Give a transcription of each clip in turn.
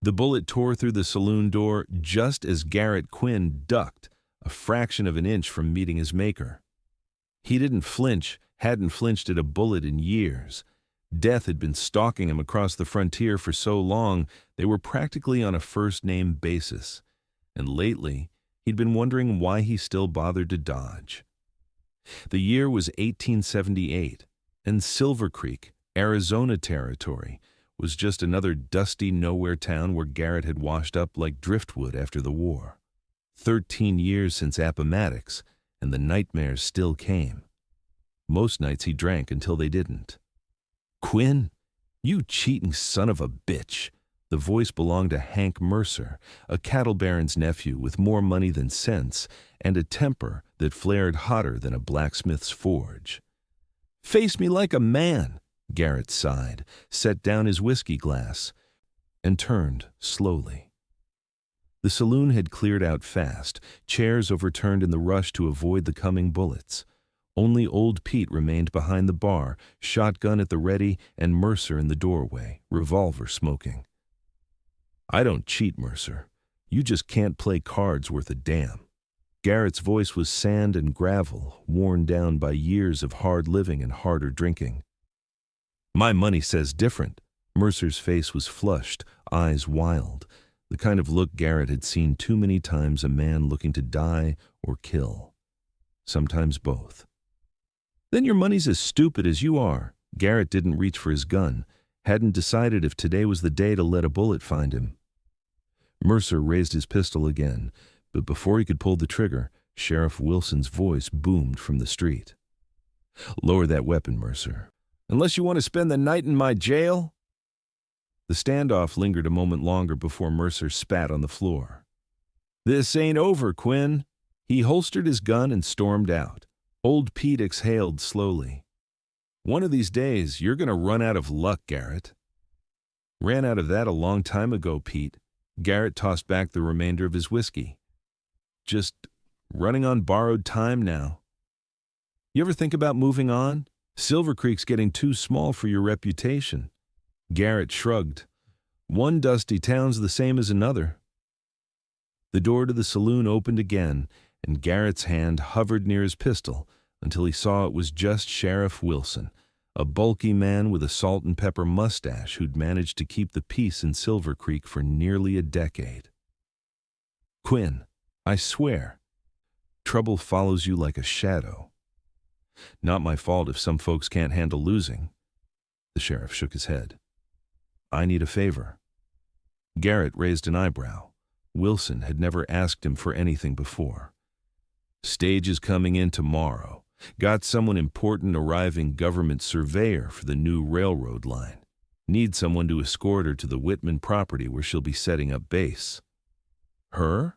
The bullet tore through the saloon door just as Garrett Quinn ducked, a fraction of an inch from meeting his maker. He didn't flinch, hadn't flinched at a bullet in years. Death had been stalking him across the frontier for so long they were practically on a first-name basis. And lately, he'd been wondering why he still bothered to dodge. The year was 1878, and Silvercreek, Arizona territory, was just another dusty nowhere town where Garrett had washed up like driftwood after the war. 13 years since Appomattox, and the nightmares still came. Most nights he drank until they didn't. "Quinn, you cheating son of a bitch." The voice belonged to Hank Mercer, a cattle baron's nephew with more money than sense and a temper that flared hotter than a blacksmith's forge. "Face me like a man," Garrett sighed, set down his whiskey glass, and turned slowly. The saloon had cleared out fast, chairs overturned in the rush to avoid the coming bullets. Only old Pete remained behind the bar, shotgun at the ready and Mercer in the doorway, revolver smoking. "I don't cheat, Mercer. You just can't play cards worth a damn." Garrett's voice was sand and gravel, worn down by years of hard living and harder drinking. "My money says different." Mercer's face was flushed, eyes wild, the kind of look Garrett had seen too many times a man looking to die or kill. Sometimes both. "Then your money's as stupid as you are." Garrett didn't reach for his gun, hadn't decided if today was the day to let a bullet find him. Mercer raised his pistol again, but before he could pull the trigger, Sheriff Wilson's voice boomed from the street. "Lower that weapon, Mercer. Unless you want to spend the night in my jail." The standoff lingered a moment longer before Mercer spat on the floor. "This ain't over, Quinn." He holstered his gun and stormed out. Old Pete exhaled slowly. "One of these days, you're going to run out of luck, Garrett." "Ran out of that a long time ago, Pete." Garrett tossed back the remainder of his whiskey. "Just running on borrowed time now." "You ever think about moving on? Silvercreek's getting too small for your reputation." Garrett shrugged. "One dusty town's the same as another." The door to the saloon opened again, and Garrett's hand hovered near his pistol until he saw it was just Sheriff Wilson, a bulky man with a salt and pepper mustache who'd managed to keep the peace in Silvercreek for nearly a decade. "Quinn, I swear, trouble follows you like a shadow." "Not my fault if some folks can't handle losing." The sheriff shook his head. "I need a favor." Garrett raised an eyebrow. Wilson had never asked him for anything before. "Stage is coming in tomorrow. Got someone important arriving, government surveyor for the new railroad line. Need someone to escort her to the Whitman property where she'll be setting up base." "Her?"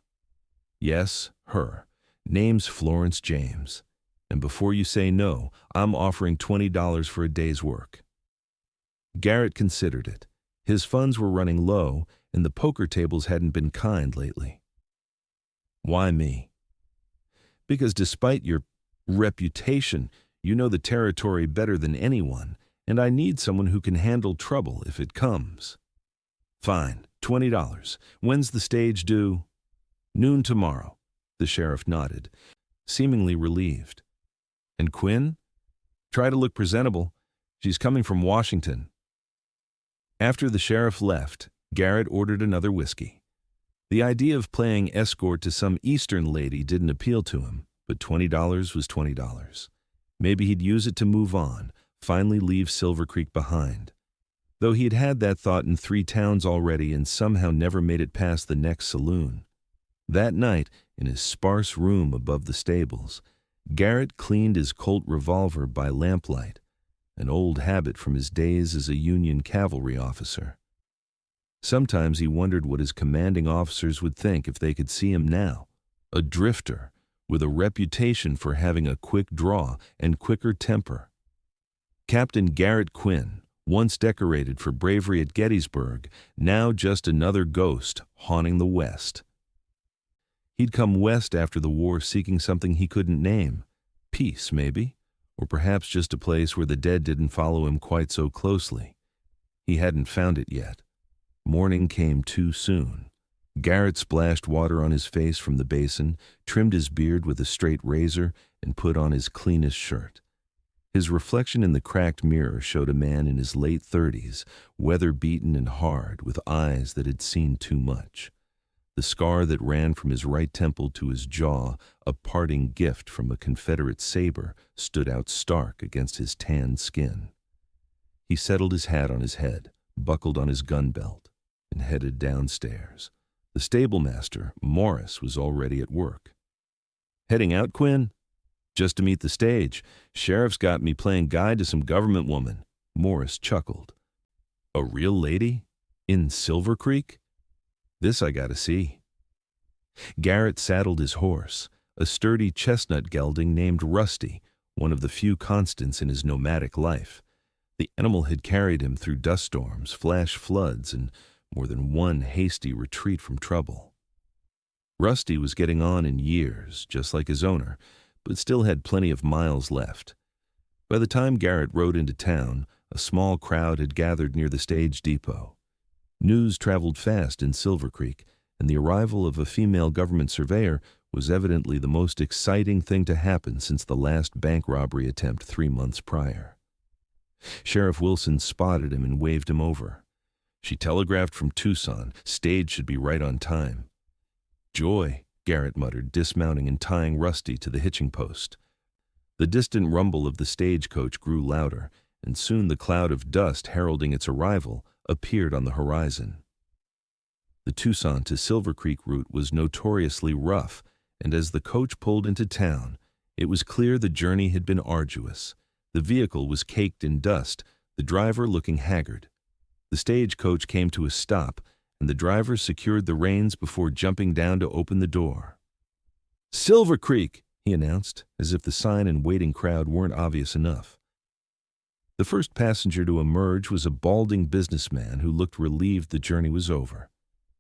"Yes, her. Name's Florence James. And before you say no, I'm offering $20 for a day's work." Garrett considered it. His funds were running low, and the poker tables hadn't been kind lately. "Why me?" "Because despite your reputation, you know the territory better than anyone, and I need someone who can handle trouble if it comes." "Fine, $20. When's the stage due?" "Noon tomorrow." The sheriff nodded, seemingly relieved. "And Quinn? Try to look presentable. She's coming from Washington." After the sheriff left, Garrett ordered another whiskey. The idea of playing escort to some Eastern lady didn't appeal to him, but $20 was $20. Maybe he'd use it to move on, finally leave Silvercreek behind. Though he'd had that thought in 3 towns already and somehow never made it past the next saloon. That night, in his sparse room above the stables, Garrett cleaned his Colt revolver by lamplight, an old habit from his days as a Union cavalry officer. Sometimes he wondered what his commanding officers would think if they could see him now, a drifter with a reputation for having a quick draw and quicker temper. Captain Garrett Quinn, once decorated for bravery at Gettysburg, now just another ghost haunting the West. He'd come west after the war seeking something he couldn't name. Peace, maybe, or perhaps just a place where the dead didn't follow him quite so closely. He hadn't found it yet. Morning came too soon. Garrett splashed water on his face from the basin, trimmed his beard with a straight razor, and put on his cleanest shirt. His reflection in the cracked mirror showed a man in his late 30s, weather-beaten and hard, with eyes that had seen too much. The scar that ran from his right temple to his jaw, a parting gift from a Confederate saber, stood out stark against his tanned skin. He settled his hat on his head, buckled on his gun belt, and headed downstairs. The stablemaster, Morris, was already at work. "Heading out, Quinn?" "Just to meet the stage. Sheriff's got me playing guide to some government woman." Morris chuckled. "A real lady? In Silvercreek? This I gotta see." Garrett saddled his horse, a sturdy chestnut gelding named Rusty, one of the few constants in his nomadic life. The animal had carried him through dust storms, flash floods, and more than one hasty retreat from trouble. Rusty was getting on in years, just like his owner, but still had plenty of miles left. By the time Garrett rode into town, a small crowd had gathered near the stage depot. News traveled fast in Silvercreek, and the arrival of a female government surveyor was evidently the most exciting thing to happen since the last bank robbery attempt 3 months prior. Sheriff Wilson spotted him and waved him over. "She telegraphed from Tucson. Stage should be right on time." "Joy," Garrett muttered, dismounting and tying Rusty to the hitching post. The distant rumble of the stagecoach grew louder, and soon the cloud of dust heralding its arrival appeared on the horizon. The Tucson to Silvercreek route was notoriously rough, and as the coach pulled into town, it was clear the journey had been arduous. The vehicle was caked in dust, the driver looking haggard. The stagecoach came to a stop, and the driver secured the reins before jumping down to open the door. "Silvercreek," he announced, as if the sign and waiting crowd weren't obvious enough. The first passenger to emerge was a balding businessman who looked relieved the journey was over.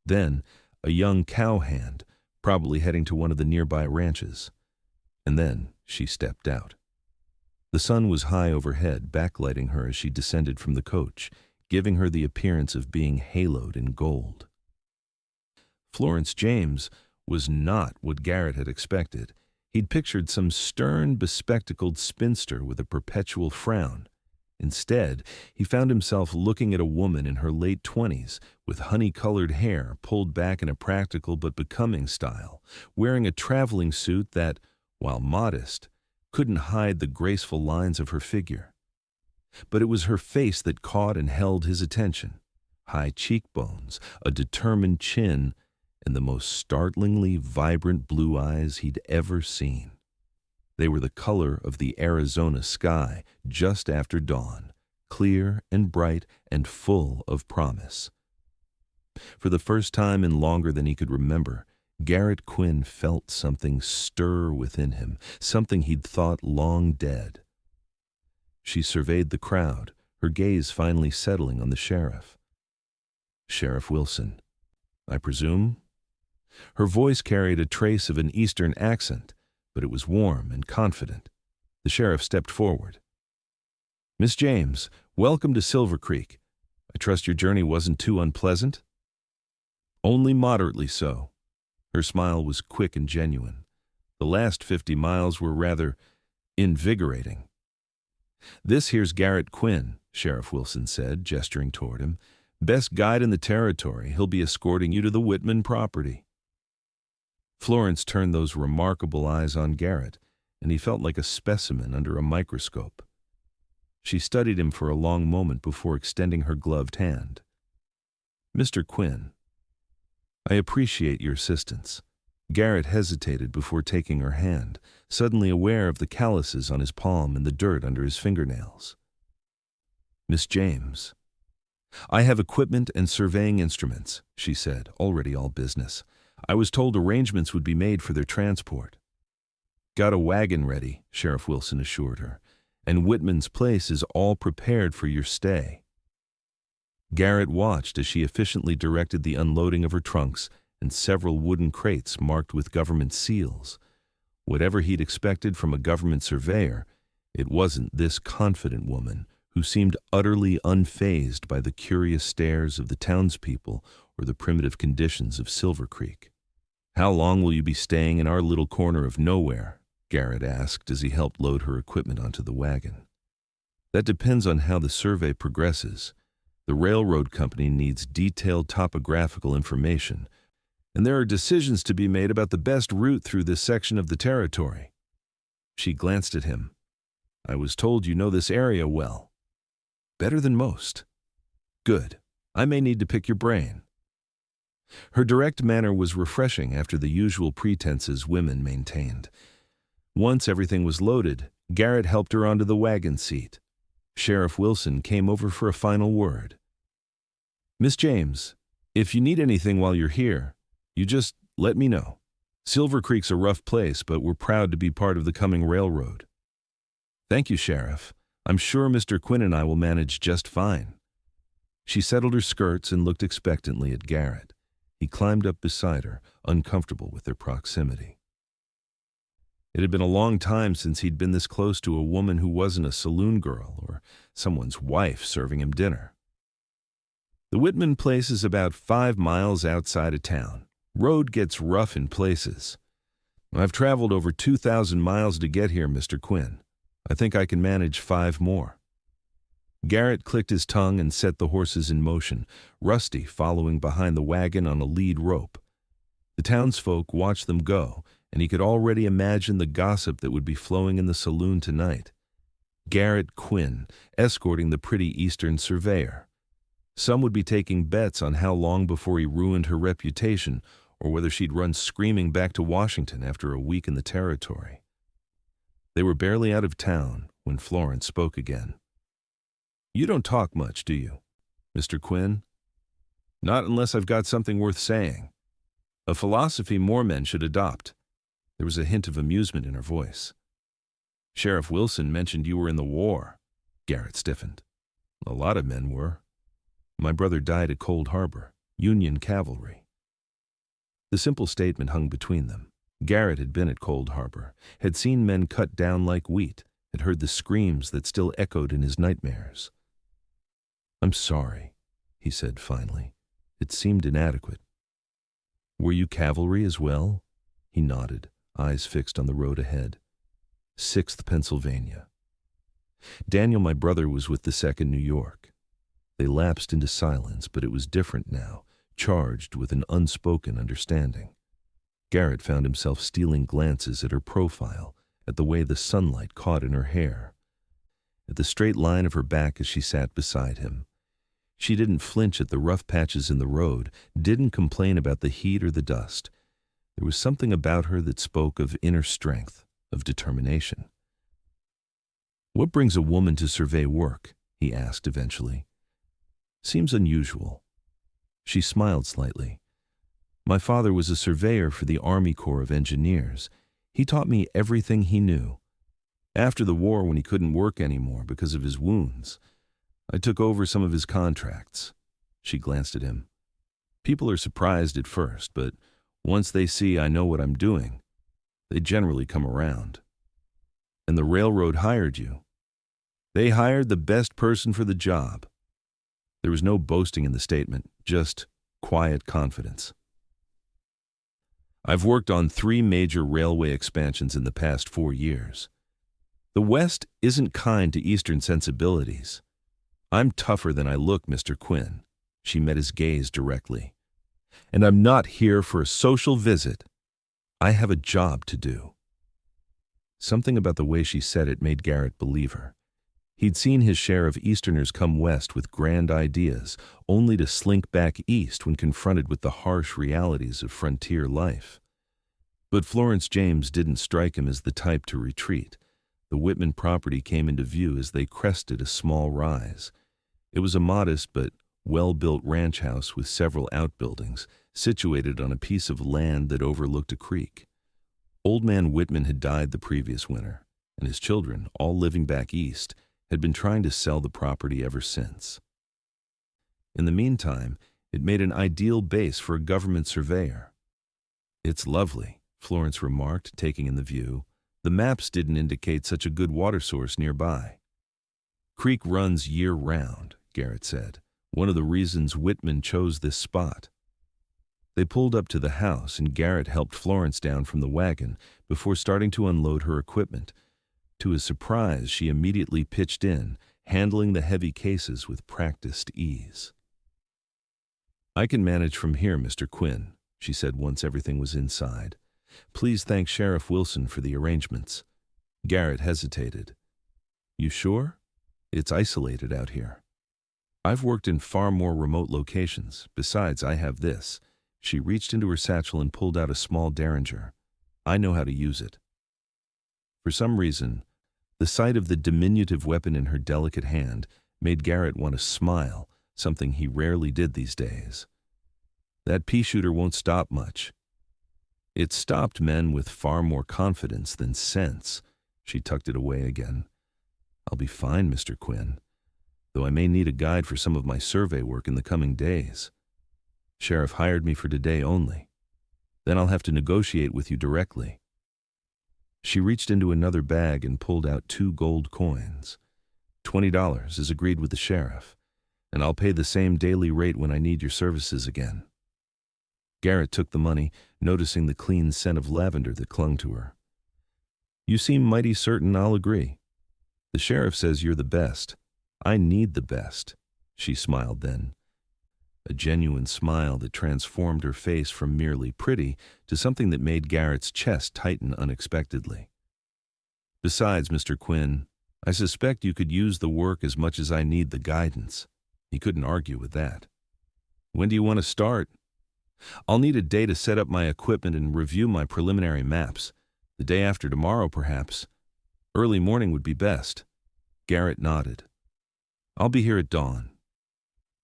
Then, a young cowhand, probably heading to one of the nearby ranches. And then she stepped out. The sun was high overhead, backlighting her as she descended from the coach, giving her the appearance of being haloed in gold. Florence James was not what Garrett had expected. He'd pictured some stern, bespectacled spinster with a perpetual frown. Instead, he found himself looking at a woman in her late 20s, with honey-colored hair pulled back in a practical but becoming style, wearing a traveling suit that, while modest, couldn't hide the graceful lines of her figure. But it was her face that caught and held his attention. High cheekbones, a determined chin, and the most startlingly vibrant blue eyes he'd ever seen. They were the color of the Arizona sky just after dawn, clear and bright and full of promise. For the first time in longer than he could remember, Garrett Quinn felt something stir within him, something he'd thought long dead. She surveyed the crowd, her gaze finally settling on the sheriff. "Sheriff Wilson, I presume?" Her voice carried a trace of an Eastern accent, but it was warm and confident. The sheriff stepped forward. "Miss James, welcome to Silvercreek. I trust your journey wasn't too unpleasant?" "Only moderately so." Her smile was quick and genuine. "The last 50 miles were rather invigorating." "This here's Garrett Quinn," Sheriff Wilson said, gesturing toward him. "Best guide in the territory. He'll be escorting you to the Whitman property." Florence turned those remarkable eyes on Garrett, and he felt like a specimen under a microscope. She studied him for a long moment before extending her gloved hand. "Mr. Quinn, I appreciate your assistance." Garrett hesitated before taking her hand, suddenly aware of the calluses on his palm and the dirt under his fingernails. "Miss James." "I have equipment and surveying instruments," she said, already all business. "I was told arrangements would be made for their transport." "Got a wagon ready," Sheriff Wilson assured her, "and Whitman's place is all prepared for your stay." Garrett watched as she efficiently directed the unloading of her trunks and several wooden crates marked with government seals. Whatever he'd expected from a government surveyor, it wasn't this confident woman who seemed utterly unfazed by the curious stares of the townspeople or the primitive conditions of Silvercreek. "How long will you be staying in our little corner of nowhere?" Garrett asked as he helped load her equipment onto the wagon. "That depends on how the survey progresses. The railroad company needs detailed topographical information, and there are decisions to be made about the best route through this section of the territory." She glanced at him. "I was told you know this area well." "Better than most." "Good. I may need to pick your brain." Her direct manner was refreshing after the usual pretenses women maintained. Once everything was loaded, Garrett helped her onto the wagon seat. Sheriff Wilson came over for a final word. "Miss James, if you need anything while you're here, you just let me know. Silvercreek's a rough place, but we're proud to be part of the coming railroad." "Thank you, Sheriff. I'm sure Mr. Quinn and I will manage just fine." She settled her skirts and looked expectantly at Garrett. He climbed up beside her, uncomfortable with their proximity. It had been a long time since he'd been this close to a woman who wasn't a saloon girl or someone's wife serving him dinner. "The Whitman place is about 5 miles outside of town. Road gets rough in places. I've traveled over 2,000 miles to get here, Mr. Quinn. I think I can manage 5 more." Garrett clicked his tongue and set the horses in motion, Rusty following behind the wagon on a lead rope. The townsfolk watched them go, and he could already imagine the gossip that would be flowing in the saloon tonight. Garrett Quinn, escorting the pretty Eastern surveyor. Some would be taking bets on how long before he ruined her reputation, or whether she'd run screaming back to Washington after a week in the territory. They were barely out of town when Florence spoke again. "You don't talk much, do you, Mr. Quinn?" "Not unless I've got something worth saying. A philosophy more men should adopt." There was a hint of amusement in her voice. "Sheriff Wilson mentioned you were in the war." Garrett stiffened. "A lot of men were. My brother died at Cold Harbor, Union cavalry." The simple statement hung between them. Garrett had been at Cold Harbor, had seen men cut down like wheat, had heard the screams that still echoed in his nightmares. "I'm sorry," he said finally. It seemed inadequate. "Were you cavalry as well?" He nodded, eyes fixed on the road ahead. 6th Pennsylvania. "Daniel, my brother, was with the 2nd New York." They lapsed into silence, but it was different now, charged with an unspoken understanding. Garrett found himself stealing glances at her profile, at the way the sunlight caught in her hair, at the straight line of her back as she sat beside him. She didn't flinch at the rough patches in the road, didn't complain about the heat or the dust. There was something about her that spoke of inner strength, of determination. "What brings a woman to survey work?" he asked eventually. "Seems unusual." She smiled slightly. "My father was a surveyor for the Army Corps of Engineers. He taught me everything he knew. After the war, when he couldn't work anymore because of his wounds, I took over some of his contracts." She glanced at him. "People are surprised at first, but once they see I know what I'm doing, they generally come around." "And the railroad hired you?" "They hired the best person for the job." There was no boasting in the statement, just quiet confidence. "I've worked on 3 major railway expansions in the past 4 years. The West isn't kind to Eastern sensibilities. I'm tougher than I look, Mr. Quinn." She met his gaze directly. "And I'm not here for a social visit. I have a job to do." Something about the way she said it made Garrett believe her. He'd seen his share of Easterners come west with grand ideas, only to slink back east when confronted with the harsh realities of frontier life. But Florence James didn't strike him as the type to retreat. The Whitman property came into view as they crested a small rise. It was a modest but well-built ranch house with several outbuildings, situated on a piece of land that overlooked a creek. Old man Whitman had died the previous winter, and his children, all living back east, had been trying to sell the property ever since. In the meantime, it made an ideal base for a government surveyor. "It's lovely," Florence remarked, taking in the view. "The maps didn't indicate such a good water source nearby." Creek runs year-round, Garrett said. One of the reasons Whitman chose this spot. They pulled up to the house, and Garrett helped Florence down from the wagon before starting to unload her equipment. To his surprise, she immediately pitched in, handling the heavy cases with practiced ease. "I can manage from here, Mr. Quinn," she said once everything was inside. "Please thank Sheriff Wilson for the arrangements." Garrett hesitated. "You sure? It's isolated out here." "I've worked in far more remote locations. Besides, I have this." She reached into her satchel and pulled out a small derringer. "I know how to use it." For some reason, the sight of the diminutive weapon in her delicate hand made Garrett want to smile, something he rarely did these days. "That pea-shooter won't stop much." It stopped men with far more confidence than sense. She tucked it away again. "I'll be fine, Mr. Quinn, though I may need a guide for some of my survey work in the coming days. Sheriff hired me for today only. Then I'll have to negotiate with you directly." She reached into another bag and pulled out 2 gold coins. $20 is agreed with the sheriff, and I'll pay the same daily rate when I need your services again." Garrett took the money, noticing the clean scent of lavender that clung to her. "You seem mighty certain I'll agree. The sheriff says you're the best. I need the best." She smiled then. A genuine smile that transformed her face from merely pretty to something that made Garrett's chest tighten unexpectedly. "Besides, Mr. Quinn, I suspect you could use the work as much as I need the guidance." He couldn't argue with that. "When do you want to start?" "I'll need a day to set up my equipment and review my preliminary maps. The day after tomorrow, perhaps. Early morning would be best." Garrett nodded. "I'll be here at dawn."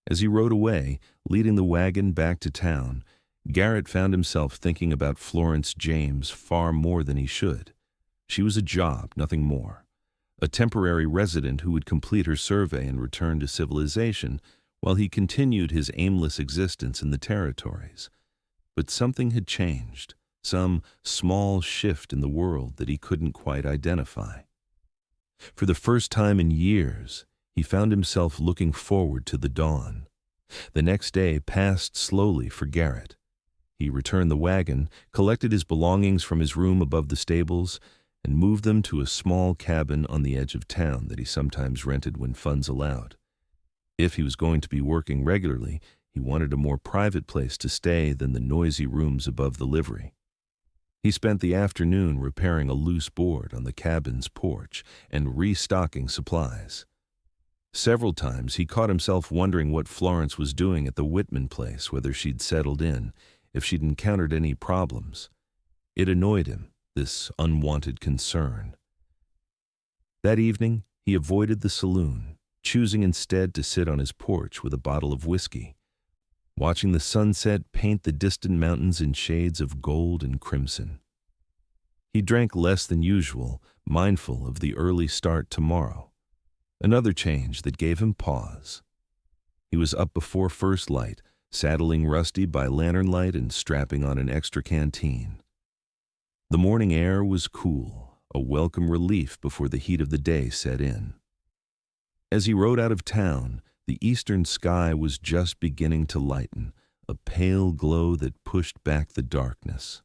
As he rode away, leading the wagon back to town, Garrett found himself thinking about Florence James far more than he should. She was a job, nothing more. A temporary resident who would complete her survey and return to civilization while he continued his aimless existence in the territories. But something had changed, some small shift in the world that he couldn't quite identify. For the first time in years, he found himself looking forward to the dawn. The next day passed slowly for Garrett. He returned the wagon, collected his belongings from his room above the stables, and moved them to a small cabin on the edge of town that he sometimes rented when funds allowed. If he was going to be working regularly, he wanted a more private place to stay than the noisy rooms above the livery. He spent the afternoon repairing a loose board on the cabin's porch and restocking supplies. Several times he caught himself wondering what Florence was doing at the Whitman place, whether she'd settled in, if she'd encountered any problems. It annoyed him, this unwanted concern. That evening, he avoided the saloon, choosing instead to sit on his porch with a bottle of whiskey, watching the sunset paint the distant mountains in shades of gold and crimson. He drank less than usual, mindful of the early start tomorrow. Another change that gave him pause. He was up before first light, saddling Rusty by lantern light and strapping on an extra canteen. The morning air was cool, a welcome relief before the heat of the day set in. As he rode out of town, the eastern sky was just beginning to lighten, a pale glow that pushed back the darkness.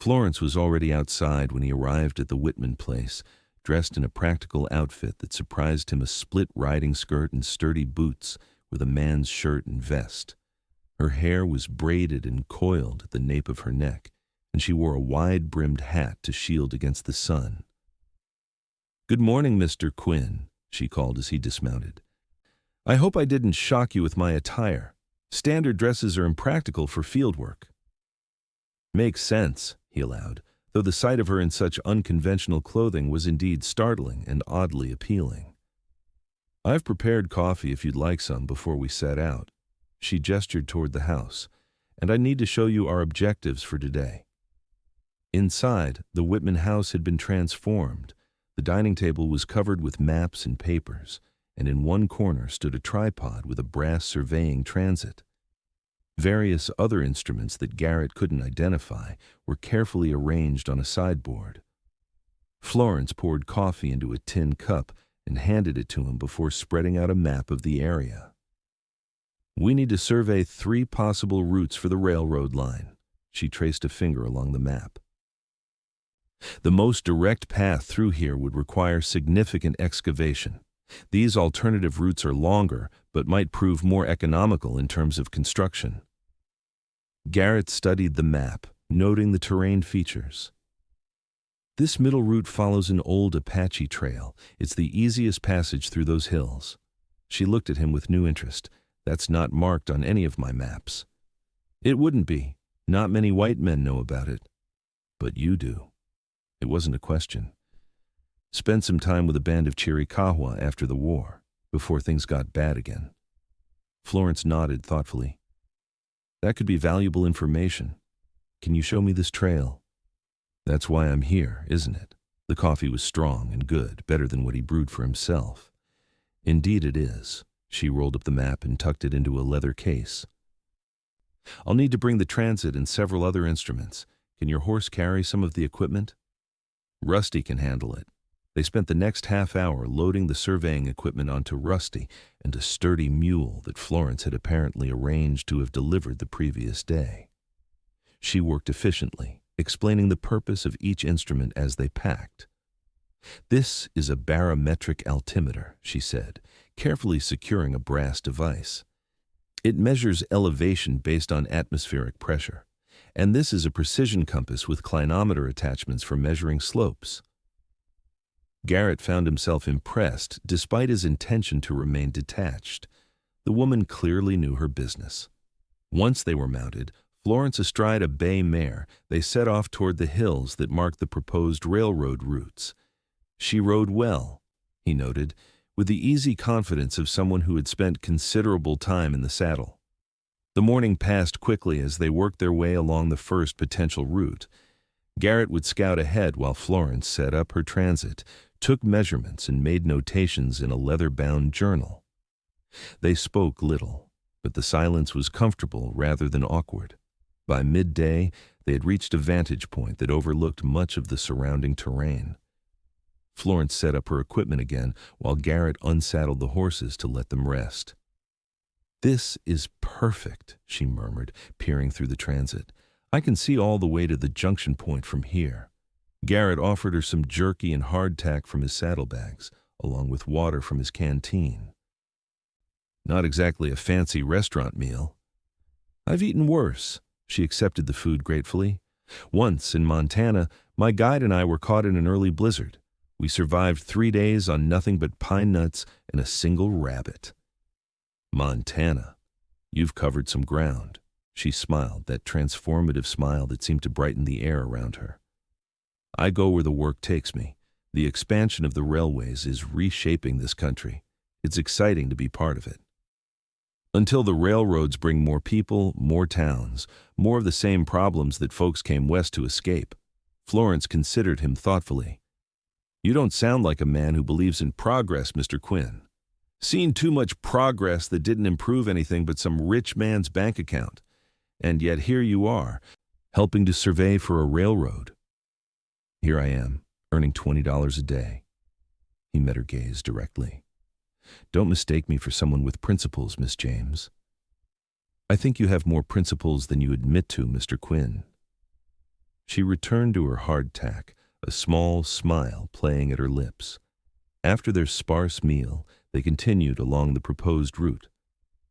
Florence was already outside when he arrived at the Whitman place, dressed in a practical outfit that surprised him, a split riding skirt and sturdy boots with a man's shirt and vest. Her hair was braided and coiled at the nape of her neck, and she wore a wide-brimmed hat to shield against the sun. "Good morning, Mr. Quinn," she called as he dismounted. "I hope I didn't shock you with my attire. Standard dresses are impractical for field work." "Makes sense," he allowed, though the sight of her in such unconventional clothing was indeed startling and oddly appealing. "I've prepared coffee if you'd like some before we set out." She gestured toward the house. "And I need to show you our objectives for today." Inside, the Whitman house had been transformed. The dining table was covered with maps and papers, and in one corner stood a tripod with a brass surveying transit. Various other instruments that Garrett couldn't identify were carefully arranged on a sideboard. Florence poured coffee into a tin cup and handed it to him before spreading out a map of the area. "We need to survey 3 possible routes for the railroad line." She traced a finger along the map. "The most direct path through here would require significant excavation. These alternative routes are longer, but might prove more economical in terms of construction." Garrett studied the map, noting the terrain features. "This middle route follows an old Apache trail. It's the easiest passage through those hills." She looked at him with new interest. "That's not marked on any of my maps." "It wouldn't be. Not many white men know about it." "But you do." It wasn't a question. "Spent some time with a band of Chiricahua after the war, before things got bad again." Florence nodded thoughtfully. "That could be valuable information. Can you show me this trail?" "That's why I'm here, isn't it?" The coffee was strong and good, better than what he brewed for himself. "Indeed it is." She rolled up the map and tucked it into a leather case. "I'll need to bring the transit and several other instruments. Can your horse carry some of the equipment?" "Rusty can handle it." They spent the next half hour loading the surveying equipment onto Rusty and a sturdy mule that Florence had apparently arranged to have delivered the previous day. She worked efficiently, explaining the purpose of each instrument as they packed. "This is a barometric altimeter," she said, carefully securing a brass device. "It measures elevation based on atmospheric pressure, and this is a precision compass with clinometer attachments for measuring slopes." Garrett found himself impressed despite his intention to remain detached. The woman clearly knew her business. Once they were mounted, Florence astride a bay mare, they set off toward the hills that marked the proposed railroad routes. She rode well, he noted, with the easy confidence of someone who had spent considerable time in the saddle. The morning passed quickly as they worked their way along the first potential route. Garrett would scout ahead while Florence set up her transit, took measurements, and made notations in a leather-bound journal. They spoke little, but the silence was comfortable rather than awkward. By midday, they had reached a vantage point that overlooked much of the surrounding terrain. Florence set up her equipment again while Garrett unsaddled the horses to let them rest. "This is perfect," she murmured, peering through the transit. "I can see all the way to the junction point from here." Garrett offered her some jerky and hardtack from his saddlebags, along with water from his canteen. "Not exactly a fancy restaurant meal." "I've eaten worse." She accepted the food gratefully. "Once, in Montana, my guide and I were caught in an early blizzard. We survived 3 days on nothing but pine nuts and a single rabbit." "Montana. You've covered some ground." She smiled, that transformative smile that seemed to brighten the air around her. "I go where the work takes me. The expansion of the railways is reshaping this country. It's exciting to be part of it." "Until the railroads bring more people, more towns, more of the same problems that folks came west to escape." Florence considered him thoughtfully. "You don't sound like a man who believes in progress, Mr. Quinn. Seen too much progress that didn't improve anything but some rich man's bank account. And yet here you are, helping to survey for a railroad." "Here I am, earning $20 a day." He met her gaze directly. "Don't mistake me for someone with principles, Miss James." "I think you have more principles than you admit to, Mr. Quinn." She returned to her hardtack, a small smile playing at her lips. After their sparse meal, they continued along the proposed route.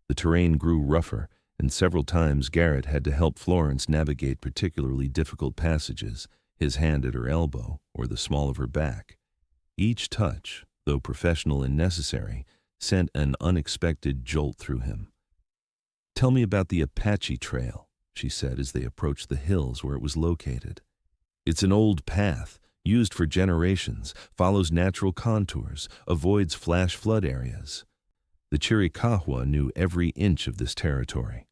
The terrain grew rougher, and several times Garrett had to help Florence navigate particularly difficult passages, his hand at her elbow or the small of her back. Each touch, though professional and necessary, sent an unexpected jolt through him. "Tell me about the Apache Trail," she said as they approached the hills where it was located. "It's an old path, used for generations, follows natural contours, avoids flash flood areas. The Chiricahua knew every inch of this territory."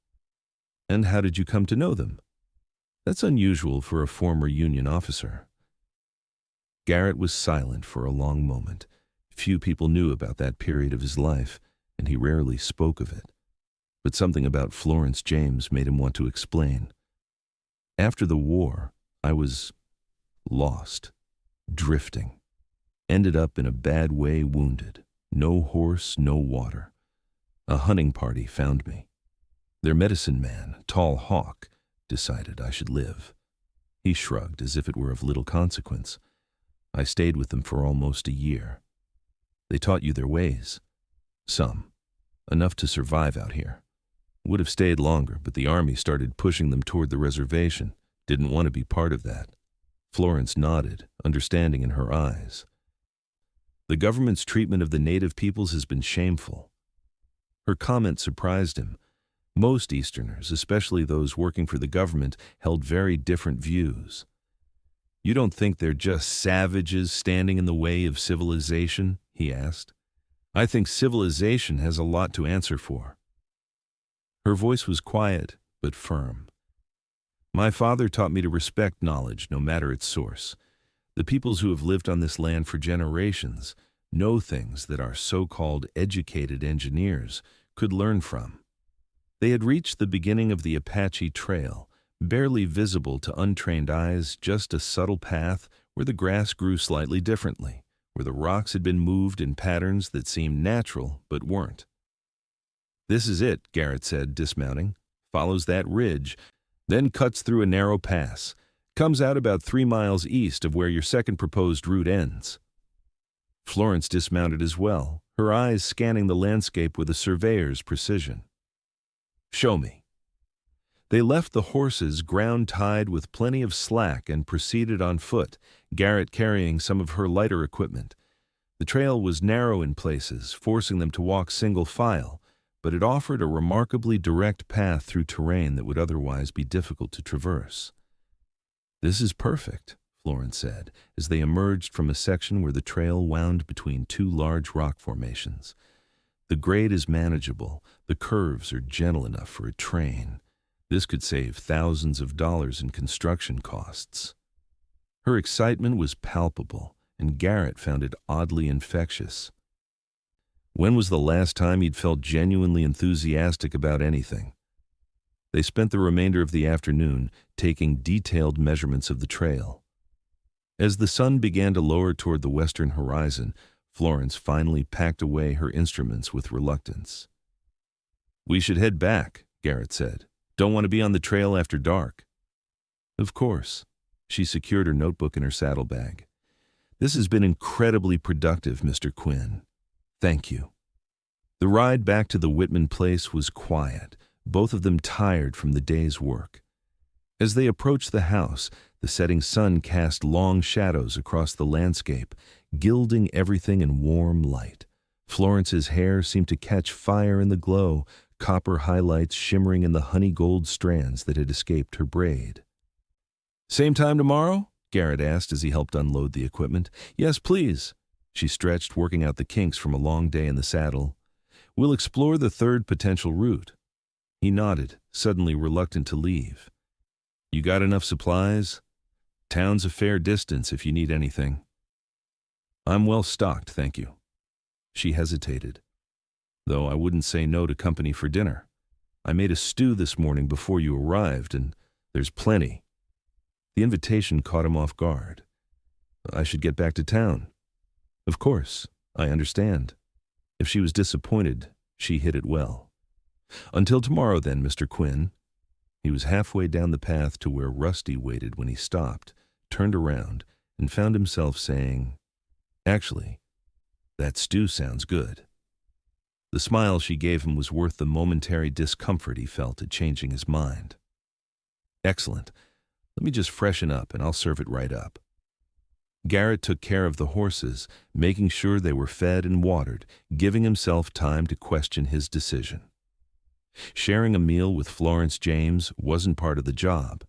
"And how did you come to know them?" "That's unusual for a former Union officer." Garrett was silent for a long moment. Few people knew about that period of his life, and he rarely spoke of it. But something about Florence James made him want to explain. "After the war, I was lost, drifting. Ended up in a bad way wounded. No horse, no water. A hunting party found me. Their medicine man, Tall Hawk, decided I should live. He shrugged as if it were of little consequence. I stayed with them for almost a year. They taught you their ways. Some. Enough to survive out here. Would have stayed longer, but the army started pushing them toward the reservation. Didn't want to be part of that. Florence nodded, understanding in her eyes. The government's treatment of the native peoples has been shameful. Her comment surprised him. Most Easterners, especially those working for the government, held very different views. You don't think they're just savages standing in the way of civilization? He asked. I think civilization has a lot to answer for. Her voice was quiet, but firm. My father taught me to respect knowledge, no matter its source. The peoples who have lived on this land for generations know things that our so-called educated engineers could learn from. They had reached the beginning of the Apache Trail, barely visible to untrained eyes, just a subtle path where the grass grew slightly differently, where the rocks had been moved in patterns that seemed natural but weren't. This is it, Garrett said, dismounting. Follows that ridge, then cuts through a narrow pass. Comes out about 3 miles east of where your second proposed route ends. Florence dismounted as well, her eyes scanning the landscape with a surveyor's precision. Show me. They left the horses ground-tied with plenty of slack and proceeded on foot, Garrett carrying some of her lighter equipment. The trail was narrow in places, forcing them to walk single file, but it offered a remarkably direct path through terrain that would otherwise be difficult to traverse. This is perfect, Florence said, as they emerged from a section where the trail wound between 2 large rock formations. The grade is manageable, the curves are gentle enough for a train. This could save thousands of dollars in construction costs. Her excitement was palpable, and Garrett found it oddly infectious. When was the last time he'd felt genuinely enthusiastic about anything? They spent the remainder of the afternoon taking detailed measurements of the trail. As the sun began to lower toward the western horizon, Florence finally packed away her instruments with reluctance. We should head back, Garrett said. Don't want to be on the trail after dark. Of course. She secured her notebook in her saddlebag. This has been incredibly productive, Mr. Quinn. Thank you. The ride back to the Whitman place was quiet, both of them tired from the day's work. As they approached the house, the setting sun cast long shadows across the landscape, gilding everything in warm light. Florence's hair seemed to catch fire in the glow, copper highlights shimmering in the honey gold strands that had escaped her braid. Same time tomorrow? Garrett asked as he helped unload the equipment. Yes, please. She stretched, working out the kinks from a long day in the saddle. We'll explore the third potential route. He nodded, suddenly reluctant to leave. You got enough supplies? Town's a fair distance if you need anything. I'm well stocked, thank you. She hesitated. Though I wouldn't say no to company for dinner. I made a stew this morning before you arrived, and there's plenty. The invitation caught him off guard. I should get back to town. Of course, I understand. If she was disappointed, she hid it well. Until tomorrow then, Mr. Quinn. He was halfway down the path to where Rusty waited when he stopped, turned around, and found himself saying, Actually, that stew sounds good. The smile she gave him was worth the momentary discomfort he felt at changing his mind. Excellent. Let me just freshen up and I'll serve it right up. Garrett took care of the horses, making sure they were fed and watered, giving himself time to question his decision. Sharing a meal with Florence James wasn't part of the job.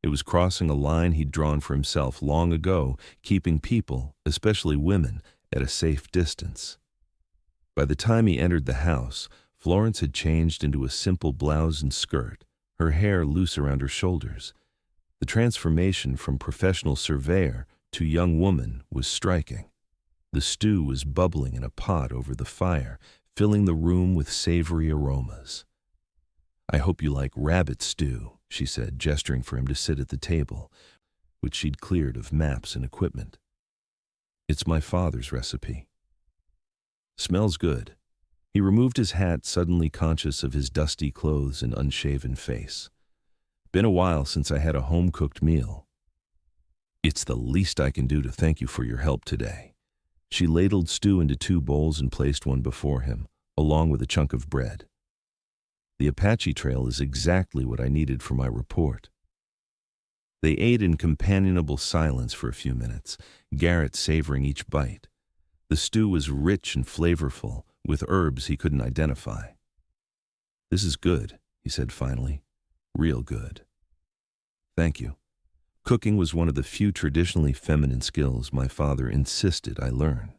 It was crossing a line he'd drawn for himself long ago, keeping people, especially women, at a safe distance. By the time he entered the house, Florence had changed into a simple blouse and skirt, her hair loose around her shoulders. The transformation from professional surveyor to young woman was striking. The stew was bubbling in a pot over the fire, filling the room with savory aromas. I hope you like rabbit stew, she said, gesturing for him to sit at the table, which she'd cleared of maps and equipment. It's my father's recipe. Smells good. He removed his hat, suddenly conscious of his dusty clothes and unshaven face. Been a while since I had a home-cooked meal. It's the least I can do to thank you for your help today. She ladled stew into 2 bowls and placed one before him, along with a chunk of bread. The Apache Trail is exactly what I needed for my report. They ate in companionable silence for a few minutes, Garrett savoring each bite. The stew was rich and flavorful, with herbs he couldn't identify. "This is good," he said finally. "Real good." "Thank you." Cooking was one of the few traditionally feminine skills my father insisted I learn.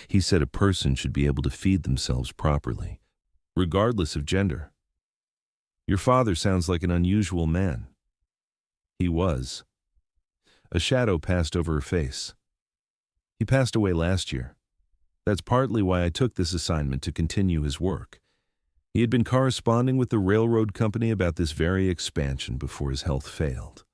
He said a person should be able to feed themselves properly, regardless of gender. "Your father sounds like an unusual man." He was. A shadow passed over her face. "He passed away last year. That's partly why I took this assignment, to continue his work. He had been corresponding with the railroad company about this very expansion before his health failed."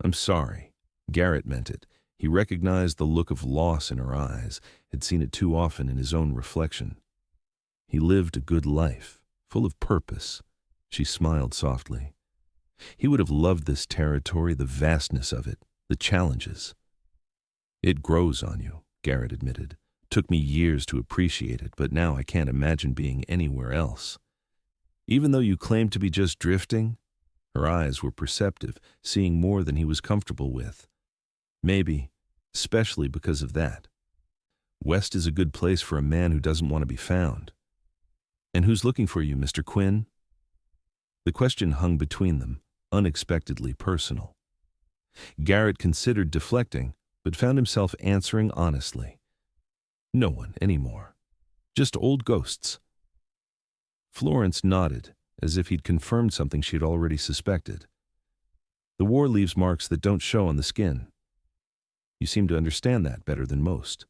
"I'm sorry." Garrett meant it. He recognized the look of loss in her eyes, had seen it too often in his own reflection. "He lived a good life, full of purpose." She smiled softly. "He would have loved this territory, the vastness of it, the challenges." "It grows on you," Garrett admitted. "Took me years to appreciate it, but now I can't imagine being anywhere else." "Even though you claim to be just drifting?" Her eyes were perceptive, seeing more than he was comfortable with. "Maybe, especially because of that. West is a good place for a man who doesn't want to be found." "And who's looking for you, Mr. Quinn?" The question hung between them, unexpectedly personal. Garrett considered deflecting, but found himself answering honestly. "No one anymore. Just old ghosts." Florence nodded, as if he'd confirmed something she'd already suspected. "The war leaves marks that don't show on the skin. You seem to understand that better than most.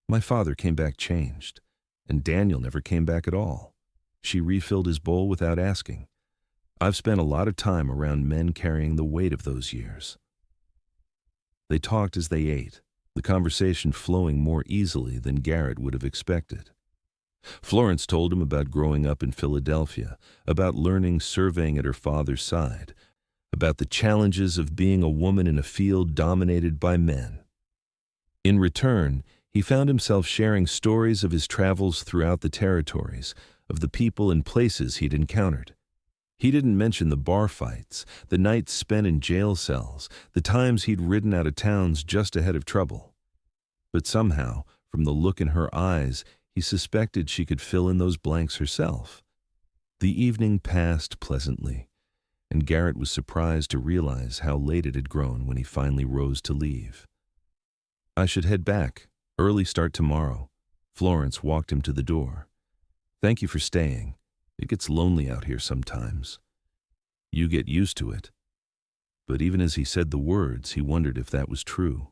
My father came back changed, and Daniel never came back at all." She refilled his bowl without asking. "I've spent a lot of time around men carrying the weight of those years." They talked as they ate, the conversation flowing more easily than Garrett would have expected. Florence told him about growing up in Philadelphia, about learning surveying at her father's side, about the challenges of being a woman in a field dominated by men. In return, he found himself sharing stories of his travels throughout the territories, of the people and places he'd encountered. He didn't mention the bar fights, the nights spent in jail cells, the times he'd ridden out of towns just ahead of trouble. But somehow, from the look in her eyes, he suspected she could fill in those blanks herself. The evening passed pleasantly, and Garrett was surprised to realize how late it had grown when he finally rose to leave. "I should head back. Early start tomorrow." Florence walked him to the door. "Thank you for staying. It gets lonely out here sometimes." "You get used to it." But even as he said the words, he wondered if that was true.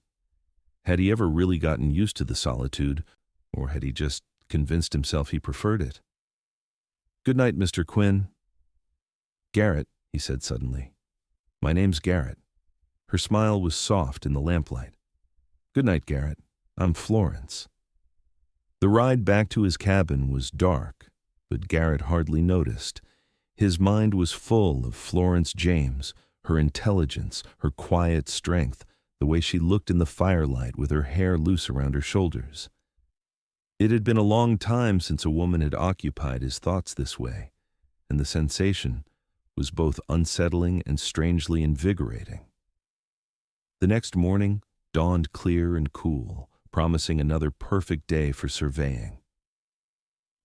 Had he ever really gotten used to the solitude, or had he just convinced himself he preferred it? "Good night, Mr. Quinn." "Garrett," he said suddenly. "My name's Garrett." Her smile was soft in the lamplight. "Good night, Garrett. I'm Florence." The ride back to his cabin was dark, but Garrett hardly noticed. His mind was full of Florence James, her intelligence, her quiet strength, the way she looked in the firelight with her hair loose around her shoulders. It had been a long time since a woman had occupied his thoughts this way, and the sensation was both unsettling and strangely invigorating. The next morning dawned clear and cool, promising another perfect day for surveying.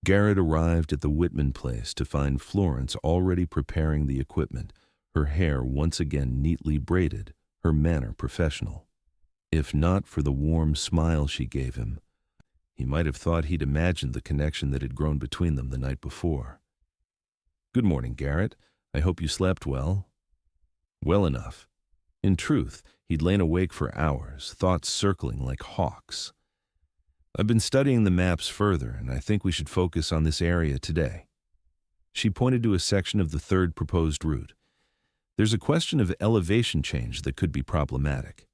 Garrett arrived at the Whitman place to find Florence already preparing the equipment, her hair once again neatly braided, her manner professional. If not for the warm smile she gave him, he might have thought he'd imagined the connection that had grown between them the night before. "Good morning, Garrett. I hope you slept well." Well enough. In truth, he'd lain awake for hours, thoughts circling like hawks. "I've been studying the maps further, and I think we should focus on this area today." She pointed to a section of the third proposed route. "There's a question of elevation change that could be problematic."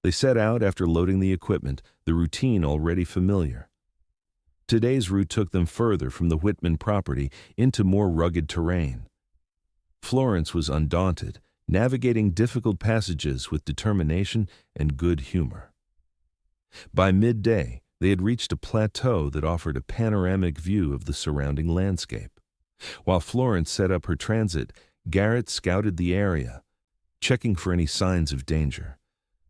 They set out after loading the equipment, the routine already familiar. Today's route took them further from the Whitman property into more rugged terrain. Florence was undaunted, navigating difficult passages with determination and good humor. By midday, they had reached a plateau that offered a panoramic view of the surrounding landscape. While Florence set up her transit, Garrett scouted the area, checking for any signs of danger.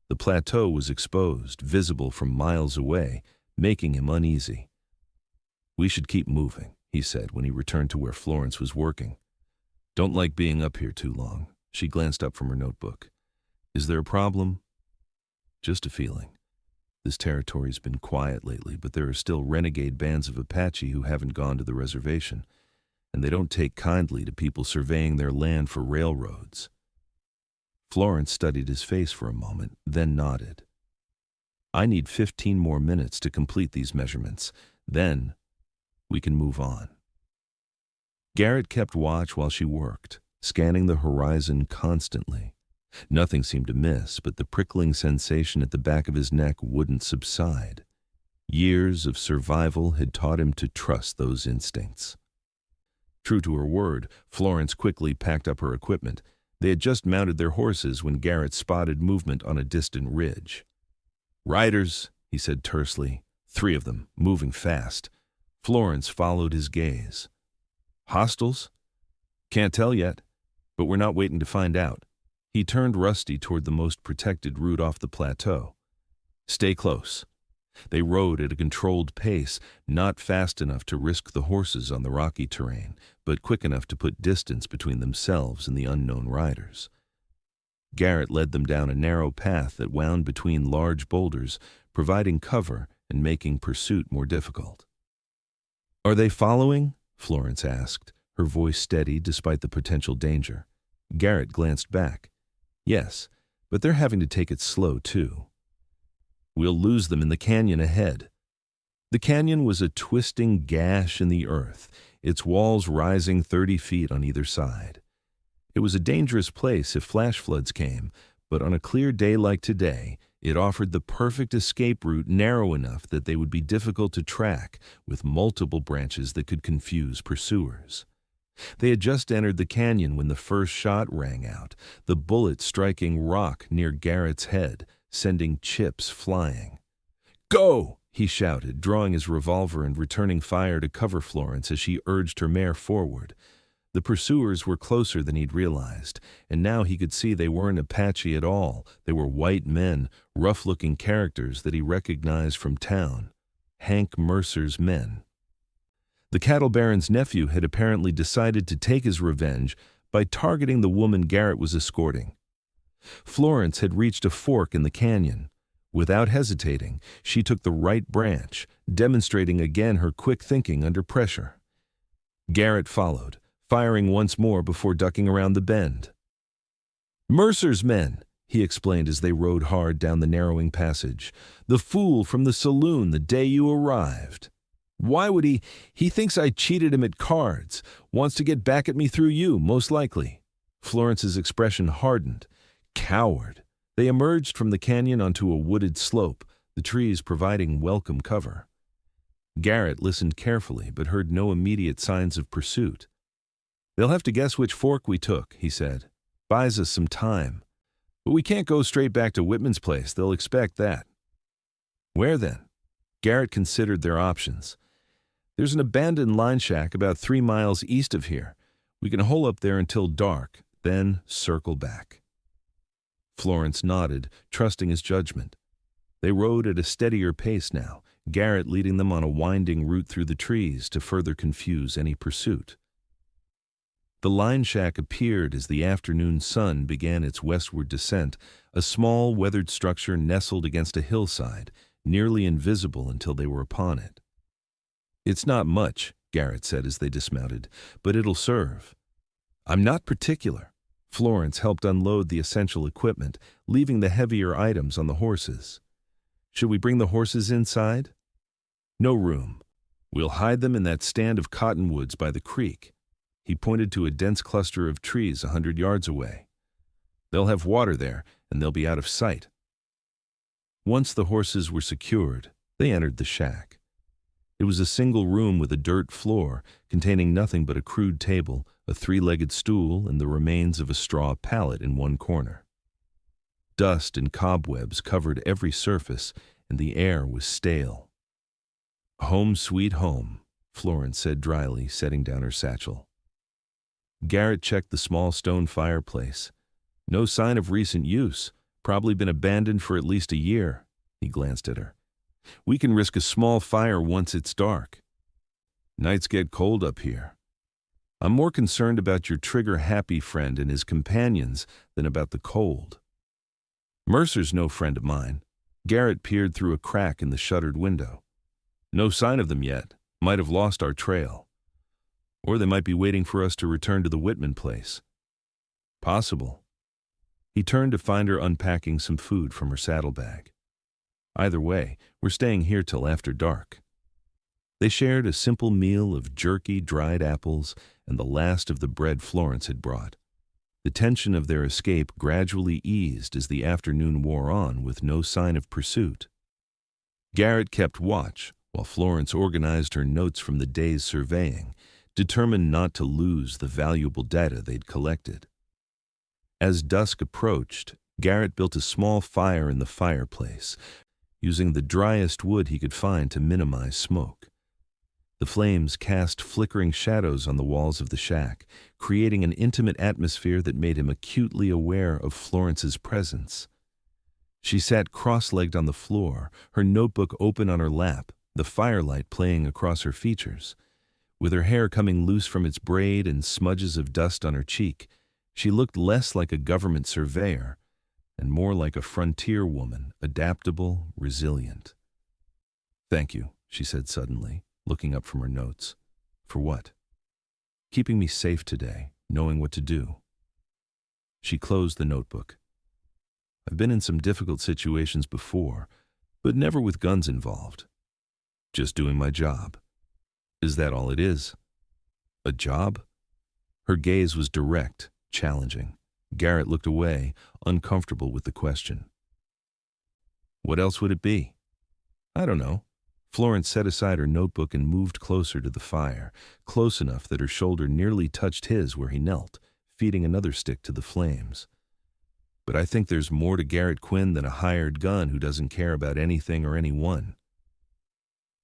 The plateau was exposed, visible from miles away, making him uneasy. "We should keep moving," he said when he returned to where Florence was working. "Don't like being up here too long." She glanced up from her notebook. "Is there a problem?" "Just a feeling. This territory's been quiet lately, but there are still renegade bands of Apache who haven't gone to the reservation, and they don't take kindly to people surveying their land for railroads." Florence studied his face for a moment, then nodded. "I need 15 more minutes to complete these measurements. Then we can move on." Garrett kept watch while she worked, scanning the horizon constantly. Nothing seemed to miss, but the prickling sensation at the back of his neck wouldn't subside. Years of survival had taught him to trust those instincts. True to her word, Florence quickly packed up her equipment. They had just mounted their horses when Garrett spotted movement on a distant ridge. "Riders," he said tersely, 3 of them, moving fast. Florence followed his gaze. "Hostiles? Can't tell yet, but we're not waiting to find out." He turned Rusty toward the most protected route off the plateau. "Stay close." They rode at a controlled pace, not fast enough to risk the horses on the rocky terrain, but quick enough to put distance between themselves and the unknown riders. Garrett led them down a narrow path that wound between large boulders, providing cover and making pursuit more difficult. "Are they following?" Florence asked, her voice steady despite the potential danger. Garrett glanced back. "Yes, but they're having to take it slow, too. We'll lose them in the canyon ahead." The canyon was a twisting gash in the earth, its walls rising 30 feet on either side. It was a dangerous place if flash floods came, but on a clear day like today, it offered the perfect escape route, narrow enough that they would be difficult to track, with multiple branches that could confuse pursuers. They had just entered the canyon when the first shot rang out, the bullet striking rock near Garrett's head, sending chips flying. "Go!" he shouted, drawing his revolver and returning fire to cover Florence as she urged her mare forward. The pursuers were closer than he'd realized, and now he could see they weren't Apache at all. They were white men, rough-looking characters that he recognized from town. Hank Mercer's men. The cattle baron's nephew had apparently decided to take his revenge by targeting the woman Garrett was escorting. Florence had reached a fork in the canyon. Without hesitating, she took the right branch, demonstrating again her quick thinking under pressure. Garrett followed, firing once more before ducking around the bend. "Mercer's men," he explained as they rode hard down the narrowing passage. "The fool from the saloon the day you arrived. Why would he? He thinks I cheated him at cards. Wants to get back at me through you, most likely." Florence's expression hardened. Coward. They emerged from the canyon onto a wooded slope, the trees providing welcome cover. Garrett listened carefully but heard no immediate signs of pursuit. "They'll have to guess which fork we took," he said. "Buys us some time. But we can't go straight back to Whitman's place. They'll expect that." "Where then?" Garrett considered their options. "There's an abandoned line shack about 3 miles east of here. We can hole up there until dark, then circle back." Florence nodded, trusting his judgment. They rode at a steadier pace now, Garrett leading them on a winding route through the trees to further confuse any pursuit. The line shack appeared as the afternoon sun began its westward descent, a small, weathered structure nestled against a hillside, nearly invisible until they were upon it. "It's not much," Garrett said as they dismounted, "but it'll serve." "I'm not particular." Florence helped unload the essential equipment, leaving the heavier items on the horses. "Should we bring the horses inside?" "No room. We'll hide them in that stand of cottonwoods by the creek." He pointed to a dense cluster of trees 100 yards away. "They'll have water there, and they'll be out of sight." Once the horses were secured, they entered the shack. It was a single room with a dirt floor, containing nothing but a crude table, a three-legged stool, and the remains of a straw pallet in one corner. Dust and cobwebs covered every surface, and the air was stale. "Home sweet home," Florence said dryly, setting down her satchel. Garrett checked the small stone fireplace. No sign of recent use, probably been abandoned for at least a year. He glanced at her. "We can risk a small fire once it's dark. Nights get cold up here. I'm more concerned about your trigger-happy friend and his companions than about the cold." "Mercer's no friend of mine." Garrett peered through a crack in the shuttered window. "No sign of them yet. Might have lost our trail. Or they might be waiting for us to return to the Whitman place." "Possible." He turned to find her unpacking some food from her saddlebag. "Either way, we're staying here till after dark." They shared a simple meal of jerky, dried apples, and the last of the bread Florence had brought. The tension of their escape gradually eased as the afternoon wore on with no sign of pursuit. Garrett kept watch while Florence organized her notes from the day's surveying, determined not to lose the valuable data they'd collected. As dusk approached, Garrett built a small fire in the fireplace, using the driest wood he could find to minimize smoke. The flames cast flickering shadows on the walls of the shack, creating an intimate atmosphere that made him acutely aware of Florence's presence. She sat cross-legged on the floor, her notebook open on her lap, the firelight playing across her features. With her hair coming loose from its braid and smudges of dust on her cheek, she looked less like a government surveyor and more like a frontier woman, adaptable, resilient. "Thank you," she said suddenly, looking up from her notes. "For what?" "Keeping me safe today, knowing what to do." She closed the notebook. "I've been in some difficult situations before, but never with guns involved. Just doing my job." "Is that all it is?" "A job?" Her gaze was direct, challenging. Garrett looked away, uncomfortable with the question. "What else would it be?" "I don't know." Florence set aside her notebook and moved closer to the fire, close enough that her shoulder nearly touched his where he knelt, feeding another stick to the flames. "But I think there's more to Garrett Quinn than a hired gun who doesn't care about anything or anyone."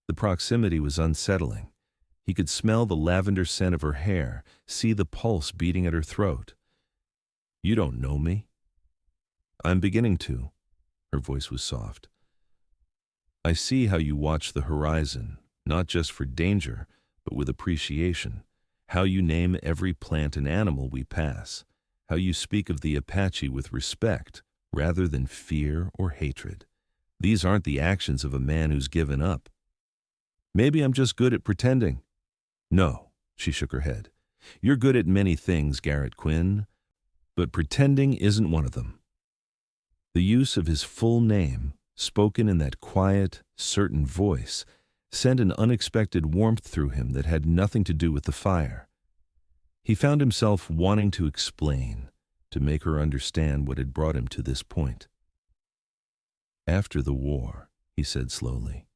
The proximity was unsettling. He could smell the lavender scent of her hair, see the pulse beating at her throat. "You don't know me." "I'm beginning to." Her voice was soft. "I see how you watch the horizon, not just for danger, but with appreciation. How you name every plant and animal we pass. How you speak of the Apache with respect, rather than fear or hatred. These aren't the actions of a man who's given up." "Maybe I'm just good at pretending." "No," she shook her head. "You're good at many things, Garrett Quinn, but pretending isn't one of them." The use of his full name, spoken in that quiet, certain voice, sent an unexpected warmth through him that had nothing to do with the fire. He found himself wanting to explain, to make her understand what had brought him to this point. "After the war," he said slowly,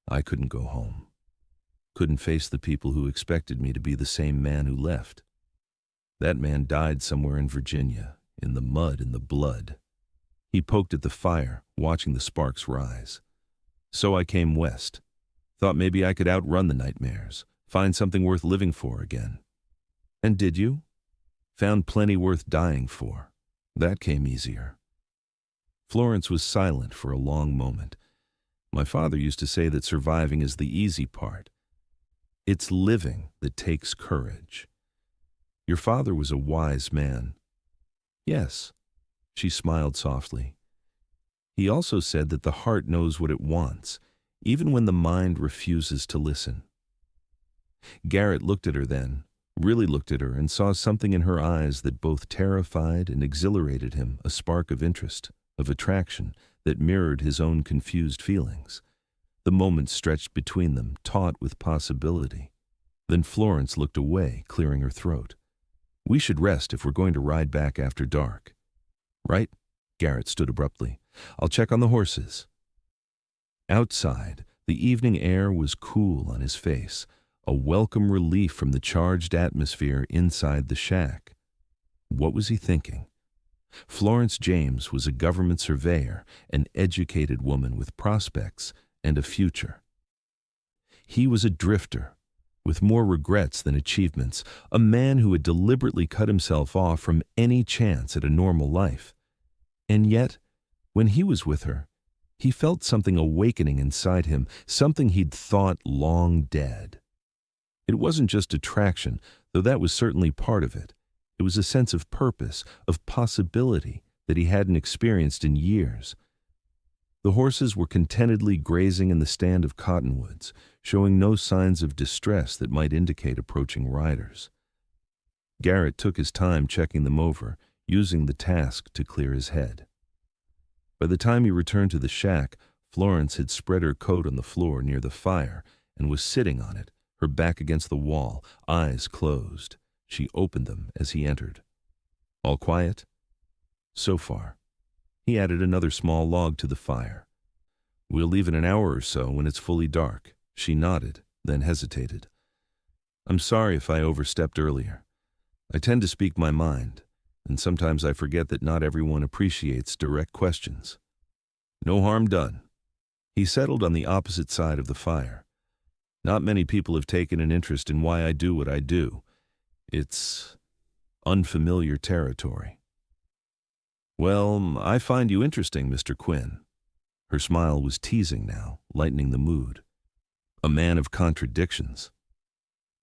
"I couldn't go home. Couldn't face the people who expected me to be the same man who left. That man died somewhere in Virginia, in the mud and the blood." He poked at the fire, watching the sparks rise. "So I came west. Thought maybe I could outrun the nightmares, find something worth living for again." "And did you?" "Found plenty worth dying for. That came easier." Florence was silent for a long moment. "My father used to say that surviving is the easy part. It's living that takes courage. Your father was a wise man." "Yes." She smiled softly. "He also said that the heart knows what it wants, even when the mind refuses to listen." Garrett looked at her then, really looked at her, and saw something in her eyes that both terrified and exhilarated him, a spark of interest, of attraction, that mirrored his own confused feelings. The moment stretched between them, taut with possibility. Then Florence looked away, clearing her throat. "We should rest if we're going to ride back after dark." "Right?" Garrett stood abruptly. I'll check on the horses. Outside, the evening air was cool on his face, a welcome relief from the charged atmosphere inside the shack. What was he thinking? Florence James was a government surveyor, an educated woman with prospects and a future. He was a drifter, with more regrets than achievements, a man who had deliberately cut himself off from any chance at a normal life. And yet, when he was with her, he felt something awakening inside him, something he'd thought long dead. It wasn't just attraction, though that was certainly part of it. It was a sense of purpose, of possibility that he hadn't experienced in years. The horses were contentedly grazing in the stand of cottonwoods, showing no signs of distress that might indicate approaching riders. Garrett took his time checking them over, using the task to clear his head. By the time he returned to the shack, Florence had spread her coat on the floor near the fire and was sitting on it, her back against the wall, eyes closed. She opened them as he entered. All quiet? So far. He added another small log to the fire. We'll leave in an hour or so when it's fully dark. She nodded, then hesitated. I'm sorry if I overstepped earlier. I tend to speak my mind, and sometimes I forget that not everyone appreciates direct questions. No harm done. He settled on the opposite side of the fire. Not many people have taken an interest in why I do what I do. It's unfamiliar territory. Well, I find you interesting, Mr. Quinn. Her smile was teasing now, lightening the mood. A man of contradictions.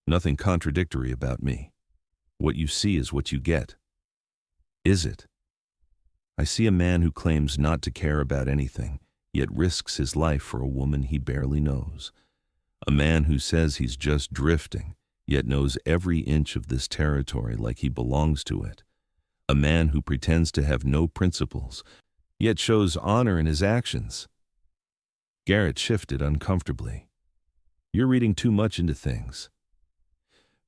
Nothing contradictory about me. What you see is what you get. Is it? I see a man who claims not to care about anything, yet risks his life for a woman he barely knows. A man who says he's just drifting, yet knows every inch of this territory like he belongs to it. A man who pretends to have no principles, yet shows honor in his actions. Garrett shifted uncomfortably. You're reading too much into things.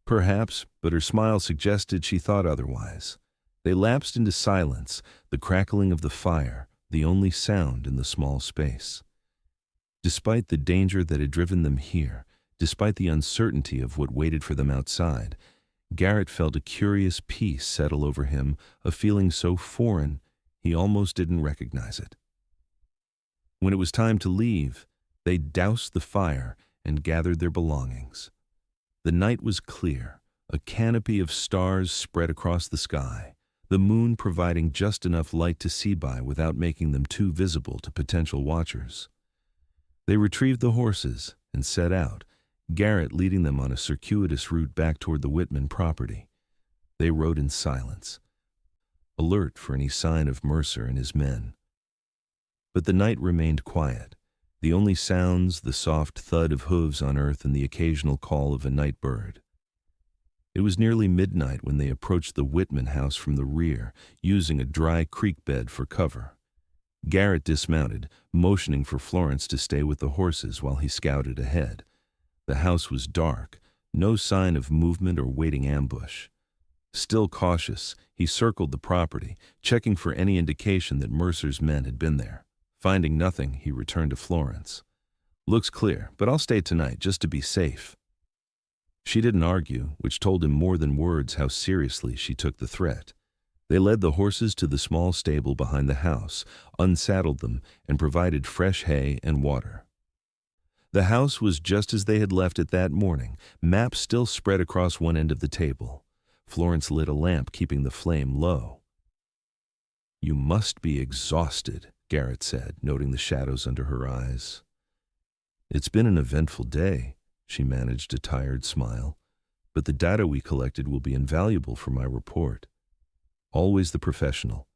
Perhaps, but her smile suggested she thought otherwise. They lapsed into silence, the crackling of the fire, the only sound in the small space. Despite the danger that had driven them here, despite the uncertainty of what waited for them outside, Garrett felt a curious peace settle over him, a feeling so foreign he almost didn't recognize it. When it was time to leave, they doused the fire and gathered their belongings. The night was clear, a canopy of stars spread across the sky, the moon providing just enough light to see by without making them too visible to potential watchers. They retrieved the horses and set out, Garrett leading them on a circuitous route back toward the Whitman property. They rode in silence, alert for any sign of Mercer and his men. But the night remained quiet, the only sounds the soft thud of hooves on earth and the occasional call of a night bird. It was nearly midnight when they approached the Whitman house from the rear, using a dry creek bed for cover. Garrett dismounted, motioning for Florence to stay with the horses while he scouted ahead. The house was dark, no sign of movement or waiting ambush. Still cautious, he circled the property, checking for any indication that Mercer's men had been there. Finding nothing, he returned to Florence. Looks clear, but I'll stay tonight just to be safe. She didn't argue, which told him more than words how seriously she took the threat. They led the horses to the small stable behind the house, unsaddled them, and provided fresh hay and water. The house was just as they had left it that morning, maps still spread across one end of the table. Florence lit a lamp, keeping the flame low. You must be exhausted, Garrett said, noting the shadows under her eyes. It's been an eventful day, she managed a tired smile, but the data we collected will be invaluable for my report. Always the professional.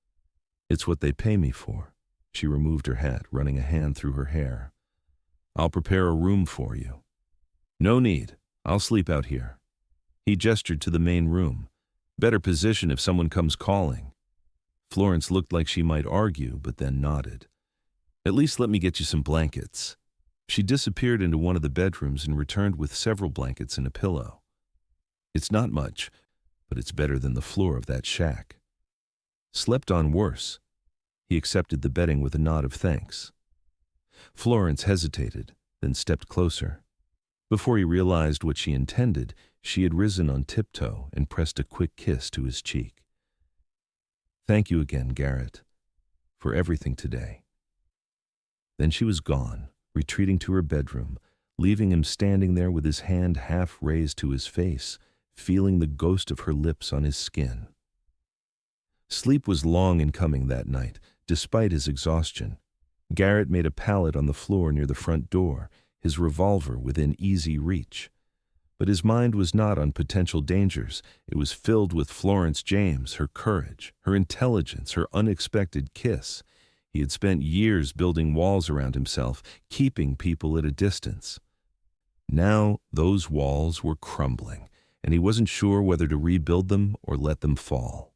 It's what they pay me for. She removed her hat, running a hand through her hair. I'll prepare a room for you. No need. I'll sleep out here. He gestured to the main room. Better position if someone comes calling. Florence looked like she might argue, but then nodded. At least let me get you some blankets. She disappeared into one of the bedrooms and returned with several blankets and a pillow. It's not much, but it's better than the floor of that shack. Slept on worse. He accepted the betting with a nod of thanks. Florence hesitated, then stepped closer. Before he realized what she intended, she had risen on tiptoe and pressed a quick kiss to his cheek. "Thank you again, Garrett, for everything today." Then she was gone, retreating to her bedroom, leaving him standing there with his hand half raised to his face, feeling the ghost of her lips on his skin. Sleep was long in coming that night, despite his exhaustion. Garrett made a pallet on the floor near the front door, his revolver within easy reach. But his mind was not on potential dangers. It was filled with Florence James, her courage, her intelligence, her unexpected kiss. He had spent years building walls around himself, keeping people at a distance. Now those walls were crumbling, and he wasn't sure whether to rebuild them or let them fall.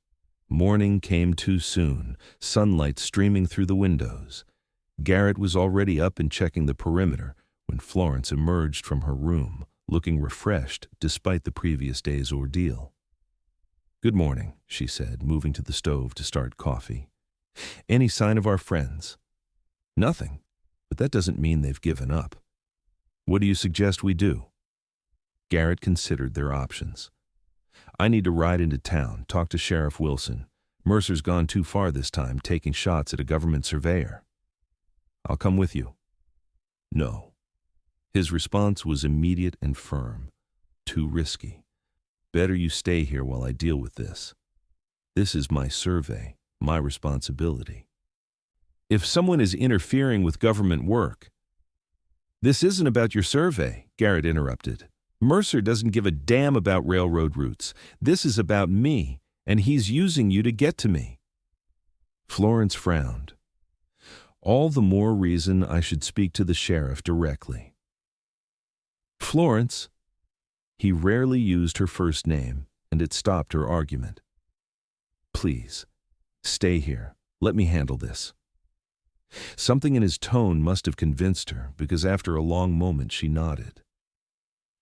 Morning came too soon, sunlight streaming through the windows. Garrett was already up and checking the perimeter when Florence emerged from her room, looking refreshed despite the previous day's ordeal. "Good morning," she said, moving to the stove to start coffee. "Any sign of our friends?" "Nothing, but that doesn't mean they've given up." "What do you suggest we do?" Garrett considered their options. "I need to ride into town, talk to Sheriff Wilson. Mercer's gone too far this time, taking shots at a government surveyor." "I'll come with you." "No." His response was immediate and firm. "Too risky. Better you stay here while I deal with this. This is my survey, my responsibility." "If someone is interfering with government work—" "This isn't about your survey," Garrett interrupted. "Mercer doesn't give a damn about railroad routes. This is about me, and he's using you to get to me." Florence frowned. "All the more reason I should speak to the sheriff directly." "Florence." He rarely used her first name, and it stopped her argument. "Please, stay here. Let me handle this." Something in his tone must have convinced her, because after a long moment she nodded.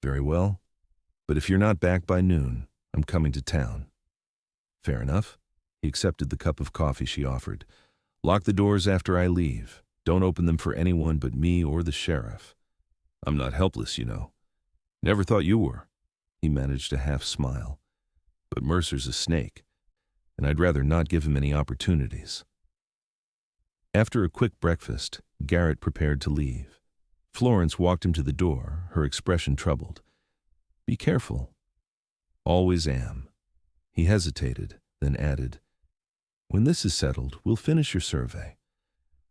"Very well, but if you're not back by noon, I'm coming to town." "Fair enough." He accepted the cup of coffee she offered. "Lock the doors after I leave. Don't open them for anyone but me or the sheriff. I'm not helpless, you know. Never thought you were." He managed a half smile. "But Mercer's a snake, and I'd rather not give him any opportunities." After a quick breakfast, Garrett prepared to leave. Florence walked him to the door, her expression troubled. "Be careful." "Always am." He hesitated, then added, "When this is settled, we'll finish your survey.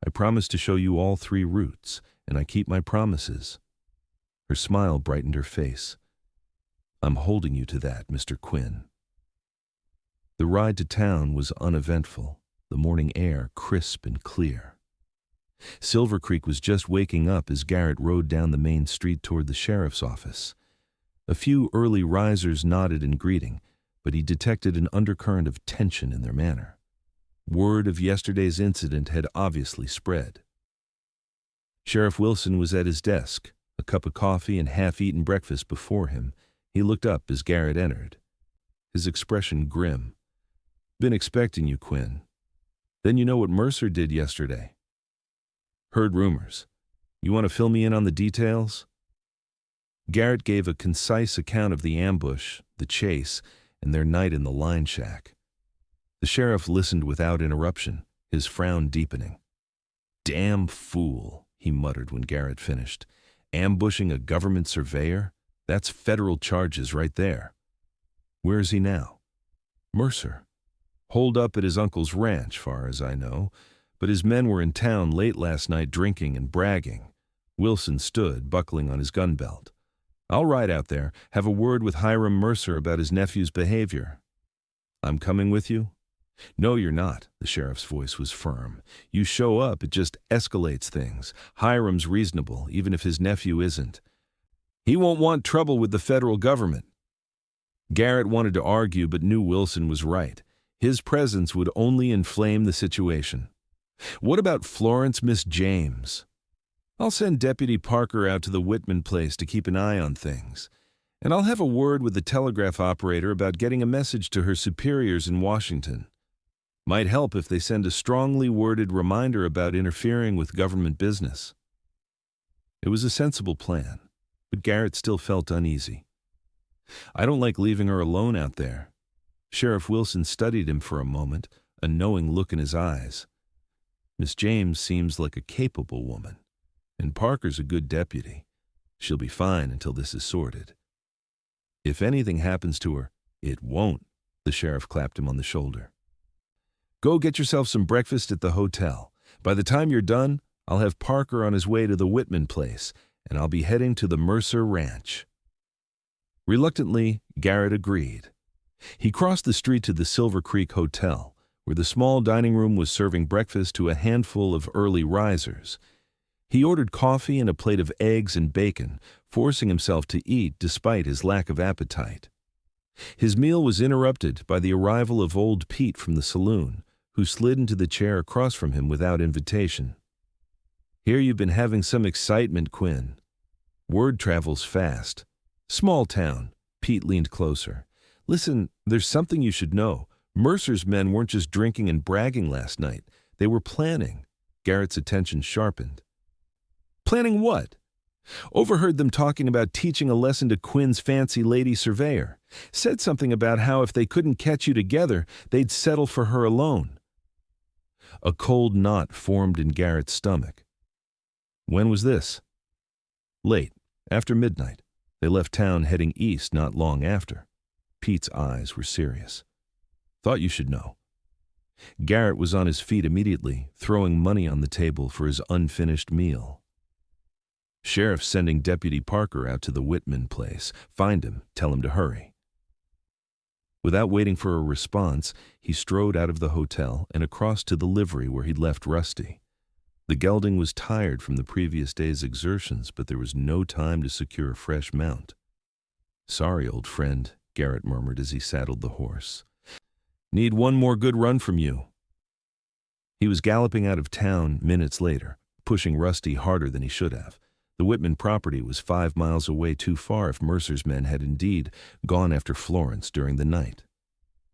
I promise to show you all 3 routes, and I keep my promises." Her smile brightened her face. "I'm holding you to that, Mr. Quinn." The ride to town was uneventful, the morning air crisp and clear. Silvercreek was just waking up as Garrett rode down the main street toward the sheriff's office. A few early risers nodded in greeting, but he detected an undercurrent of tension in their manner. Word of yesterday's incident had obviously spread. Sheriff Wilson was at his desk, a cup of coffee and half-eaten breakfast before him. He looked up as Garrett entered, his expression grim. "Been expecting you, Quinn. Then you know what Mercer did yesterday?" "Heard rumors. You want to fill me in on the details?" Garrett gave a concise account of the ambush, the chase, and their night in the line shack. The sheriff listened without interruption, his frown deepening. "Damn fool," he muttered when Garrett finished. "Ambushing a government surveyor? That's federal charges right there." "Where is he now?" "Mercer. Holed up at his uncle's ranch, far as I know, but his men were in town late last night drinking and bragging." Wilson stood, buckling on his gun belt. "I'll ride out there, have a word with Hiram Mercer about his nephew's behavior." "I'm coming with you?" "No, you're not." The sheriff's voice was firm. "You show up, it just escalates things. Hiram's reasonable, even if his nephew isn't. He won't want trouble with the federal government." Garrett wanted to argue, but knew Wilson was right. His presence would only inflame the situation. "What about Florence Miss James?" "I'll send Deputy Parker out to the Whitman place to keep an eye on things. And I'll have a word with the telegraph operator about getting a message to her superiors in Washington." Might help if they send a strongly worded reminder about interfering with government business. It was a sensible plan, but Garrett still felt uneasy. I don't like leaving her alone out there. Sheriff Wilson studied him for a moment, a knowing look in his eyes. Miss James seems like a capable woman, and Parker's a good deputy. She'll be fine until this is sorted. If anything happens to her, it won't, the sheriff clapped him on the shoulder. Go get yourself some breakfast at the hotel. By the time you're done, I'll have Parker on his way to the Whitman place, and I'll be heading to the Mercer Ranch. Reluctantly, Garrett agreed. He crossed the street to the Silvercreek Hotel, where the small dining room was serving breakfast to a handful of early risers. He ordered coffee and a plate of eggs and bacon, forcing himself to eat despite his lack of appetite. His meal was interrupted by the arrival of old Pete from the saloon, who slid into the chair across from him without invitation. Hear you've been having some excitement, Quinn. Word travels fast. Small town. Pete leaned closer. Listen, there's something you should know. Mercer's men weren't just drinking and bragging last night. They were planning. Garrett's attention sharpened. Planning what? Overheard them talking about teaching a lesson to Quinn's fancy lady surveyor. Said something about how if they couldn't catch you together, they'd settle for her alone. A cold knot formed in Garrett's stomach. When was this? Late, after midnight. They left town heading east not long after. Pete's eyes were serious. Thought you should know. Garrett was on his feet immediately, throwing money on the table for his unfinished meal. Sheriff's sending Deputy Parker out to the Whitman place. Find him, tell him to hurry. Without waiting for a response, he strode out of the hotel and across to the livery where he'd left Rusty. The gelding was tired from the previous day's exertions, but there was no time to secure a fresh mount. Sorry, old friend, Garrett murmured as he saddled the horse. Need one more good run from you. He was galloping out of town minutes later, pushing Rusty harder than he should have. The Whitman property was 5 miles away too far if Mercer's men had indeed gone after Florence during the night.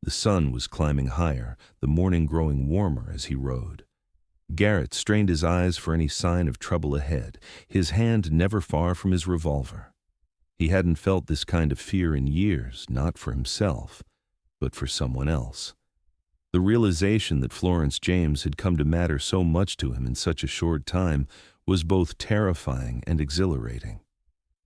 The sun was climbing higher, the morning growing warmer as he rode. Garrett strained his eyes for any sign of trouble ahead, his hand never far from his revolver. He hadn't felt this kind of fear in years, not for himself, but for someone else. The realization that Florence James had come to matter so much to him in such a short time was both terrifying and exhilarating.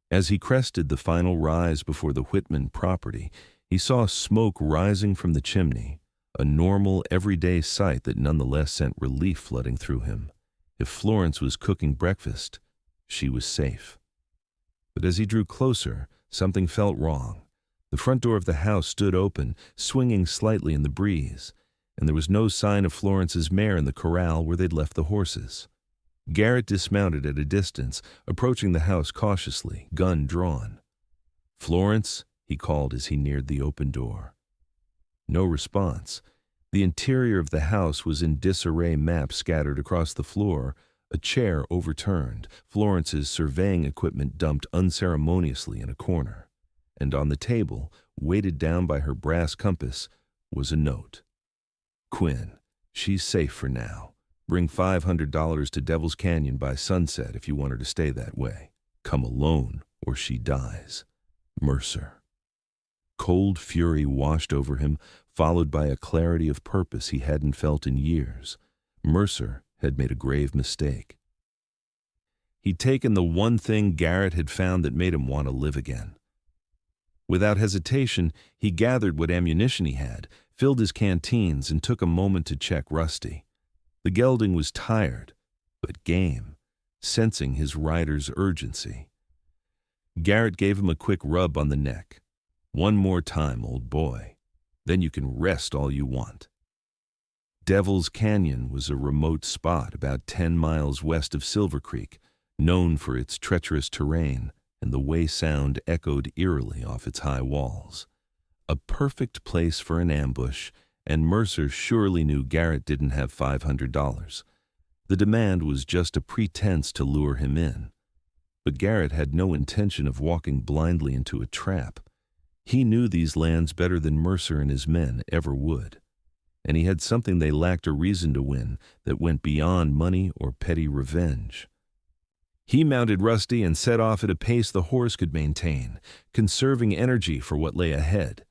As he crested the final rise before the Whitman property, he saw smoke rising from the chimney, a normal, everyday sight that nonetheless sent relief flooding through him. If Florence was cooking breakfast, she was safe. But as he drew closer, something felt wrong. The front door of the house stood open, swinging slightly in the breeze, and there was no sign of Florence's mare in the corral where they'd left the horses. Garrett dismounted at a distance, approaching the house cautiously, gun drawn. "Florence," he called as he neared the open door. No response. The interior of the house was in disarray, maps scattered across the floor, a chair overturned, Florence's surveying equipment dumped unceremoniously in a corner. And on the table, weighted down by her brass compass, was a note. Quinn, she's safe for now. Bring $500 to Devil's Canyon by sunset if you want her to stay that way. Come alone or she dies. Mercer. Cold fury washed over him, followed by a clarity of purpose he hadn't felt in years. Mercer had made a grave mistake. He'd taken the one thing Garrett had found that made him want to live again. Without hesitation, he gathered what ammunition he had, filled his canteens, and took a moment to check Rusty. The gelding was tired, but game, sensing his rider's urgency. Garrett gave him a quick rub on the neck. "One more time, old boy. Then you can rest all you want." Devil's Canyon was a remote spot about 10 miles west of Silvercreek, known for its treacherous terrain, and the way sound echoed eerily off its high walls. A perfect place for an ambush, and Mercer surely knew Garrett didn't have $500. The demand was just a pretense to lure him in. But Garrett had no intention of walking blindly into a trap. He knew these lands better than Mercer and his men ever would. and he had something they lacked a reason to win that went beyond money or petty revenge. He mounted Rusty and set off at a pace the horse could maintain, conserving energy for what lay ahead.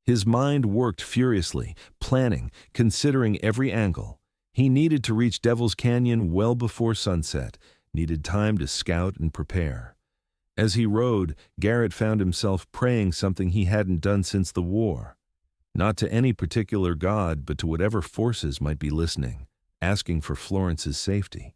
His mind worked furiously, planning, considering every angle. He needed to reach Devil's Canyon well before sunset, needed time to scout and prepare. As he rode, Garrett found himself praying something he hadn't done since the war. Not to any particular god, but to whatever forces might be listening, asking for Florence's safety,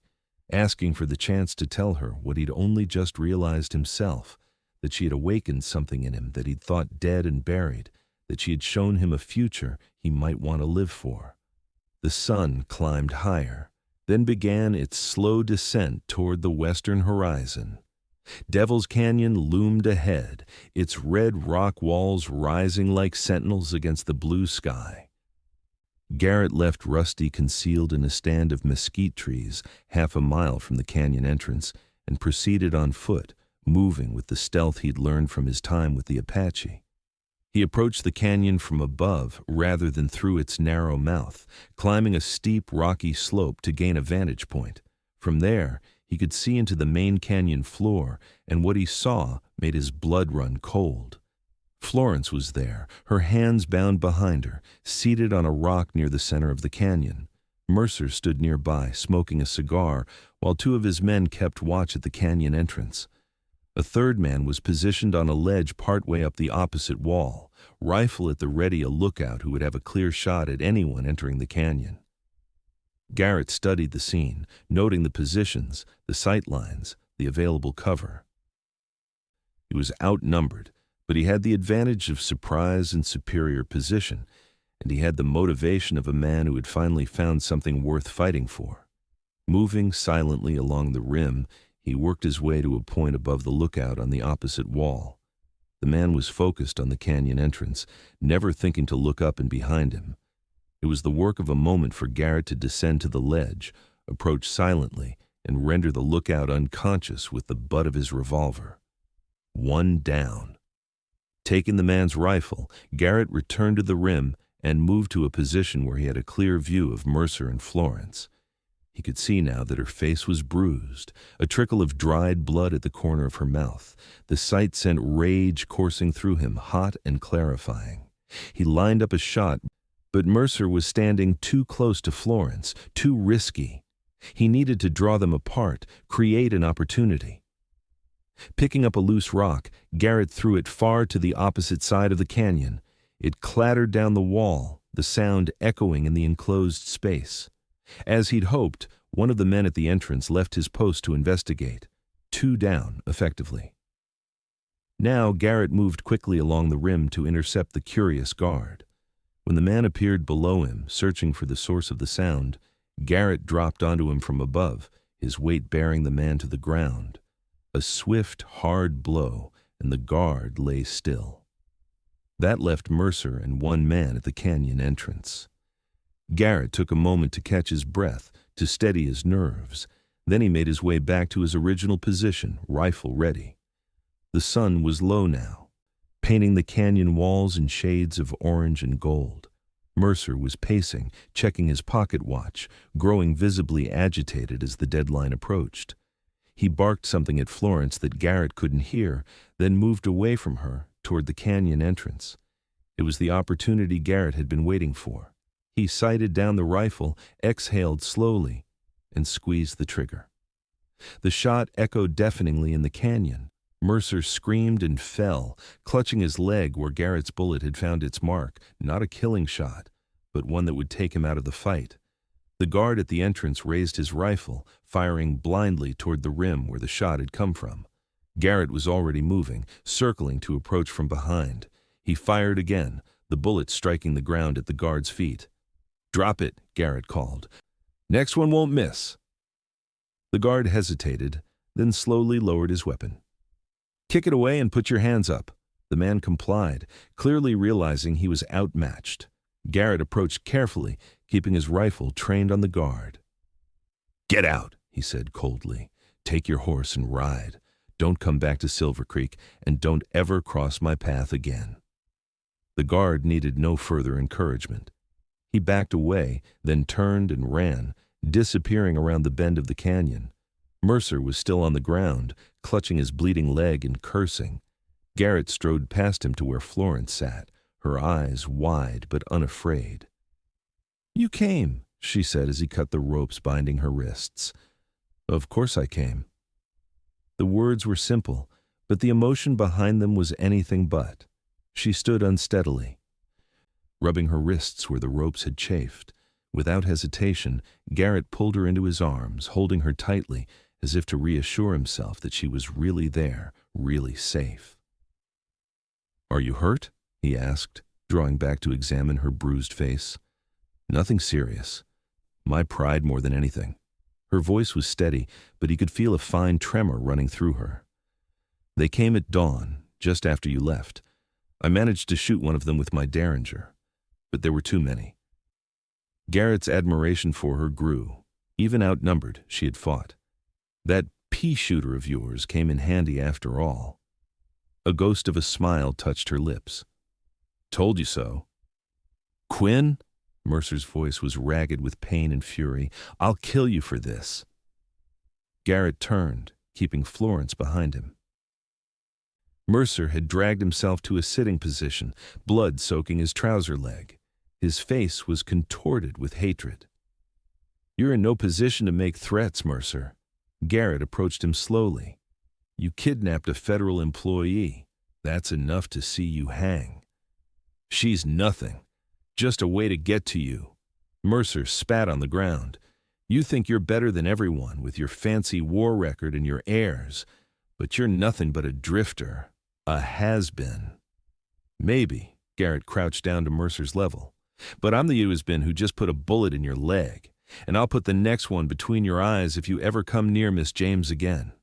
asking for the chance to tell her what he'd only just realized himself, that she had awakened something in him that he'd thought dead and buried, that she had shown him a future he might want to live for. The sun climbed higher, then began its slow descent toward the western horizon. Devil's Canyon loomed ahead, its red rock walls rising like sentinels against the blue sky. Garrett left Rusty concealed in a stand of mesquite trees half a mile from the canyon entrance and proceeded on foot, moving with the stealth he'd learned from his time with the Apache. He approached the canyon from above rather than through its narrow mouth, climbing a steep, rocky slope to gain a vantage point. From there, he could see into the main canyon floor, and what he saw made his blood run cold. Florence was there, her hands bound behind her, seated on a rock near the center of the canyon. Mercer stood nearby, smoking a cigar, while two of his men kept watch at the canyon entrance. A third man was positioned on a ledge partway up the opposite wall, rifle at the ready, a lookout who would have a clear shot at anyone entering the canyon. Garrett studied the scene, noting the positions, the sight lines, the available cover. He was outnumbered, but he had the advantage of surprise and superior position, and he had the motivation of a man who had finally found something worth fighting for. Moving silently along the rim, he worked his way to a point above the lookout on the opposite wall. The man was focused on the canyon entrance, never thinking to look up and behind him. It was the work of a moment for Garrett to descend to the ledge, approach silently, and render the lookout unconscious with the butt of his revolver. One down. Taking the man's rifle, Garrett returned to the rim and moved to a position where he had a clear view of Mercer and Florence. He could see now that her face was bruised, a trickle of dried blood at the corner of her mouth. The sight sent rage coursing through him, hot and clarifying. He lined up a shot, but Mercer was standing too close to Florence, too risky. He needed to draw them apart, create an opportunity. Picking up a loose rock, Garrett threw it far to the opposite side of the canyon. It clattered down the wall, the sound echoing in the enclosed space. As he'd hoped, one of the men at the entrance left his post to investigate. 2 down, effectively. Now Garrett moved quickly along the rim to intercept the curious guard. When the man appeared below him, searching for the source of the sound, Garrett dropped onto him from above, his weight bearing the man to the ground. A swift, hard blow, and the guard lay still. That left Mercer and one man at the canyon entrance. Garrett took a moment to catch his breath, to steady his nerves. Then he made his way back to his original position, rifle ready. The sun was low now, painting the canyon walls in shades of orange and gold. Mercer was pacing, checking his pocket watch, growing visibly agitated as the deadline approached. He barked something at Florence that Garrett couldn't hear, then moved away from her toward the canyon entrance. It was the opportunity Garrett had been waiting for. He sighted down the rifle, exhaled slowly, and squeezed the trigger. The shot echoed deafeningly in the canyon. Mercer screamed and fell, clutching his leg where Garrett's bullet had found its mark, not a killing shot, but one that would take him out of the fight. The guard at the entrance raised his rifle, firing blindly toward the rim where the shot had come from. Garrett was already moving, circling to approach from behind. He fired again, the bullet striking the ground at the guard's feet. "Drop it," Garrett called. "Next one won't miss." The guard hesitated, then slowly lowered his weapon. "Kick it away and put your hands up." The man complied, clearly realizing he was outmatched. Garrett approached carefully, keeping his rifle trained on the guard. "Get out," he said coldly. "Take your horse and ride. Don't come back to Silvercreek, and don't ever cross my path again." The guard needed no further encouragement. He backed away, then turned and ran, disappearing around the bend of the canyon. Mercer was still on the ground, clutching his bleeding leg and cursing. Garrett strode past him to where Florence sat, her eyes wide but unafraid. "You came," she said as he cut the ropes binding her wrists. "Of course I came." The words were simple, but the emotion behind them was anything but. She stood unsteadily, rubbing her wrists where the ropes had chafed. Without hesitation, Garrett pulled her into his arms, holding her tightly, as if to reassure himself that she was really there, really safe. "Are you hurt?" he asked, drawing back to examine her bruised face. "Nothing serious. My pride more than anything." Her voice was steady, but he could feel a fine tremor running through her. "They came at dawn, just after you left. I managed to shoot one of them with my Derringer, but there were too many." Garrett's admiration for her grew. Even outnumbered, she had fought. "That pea-shooter of yours came in handy after all." A ghost of a smile touched her lips. "Told you so." "Quinn?" Mercer's voice was ragged with pain and fury. "I'll kill you for this." Garrett turned, keeping Florence behind him. Mercer had dragged himself to a sitting position, blood soaking his trouser leg. His face was contorted with hatred. "You're in no position to make threats, Mercer." Garrett approached him slowly. "You kidnapped a federal employee. That's enough to see you hang." "She's nothing. Just a way to get to you." Mercer spat on the ground. "You think you're better than everyone with your fancy war record and your heirs, but you're nothing but a drifter, a has-been." "Maybe," Garrett crouched down to Mercer's level, "but I'm the you-has-been who just put a bullet in your leg, and I'll put the next one between your eyes if you ever come near Miss James again."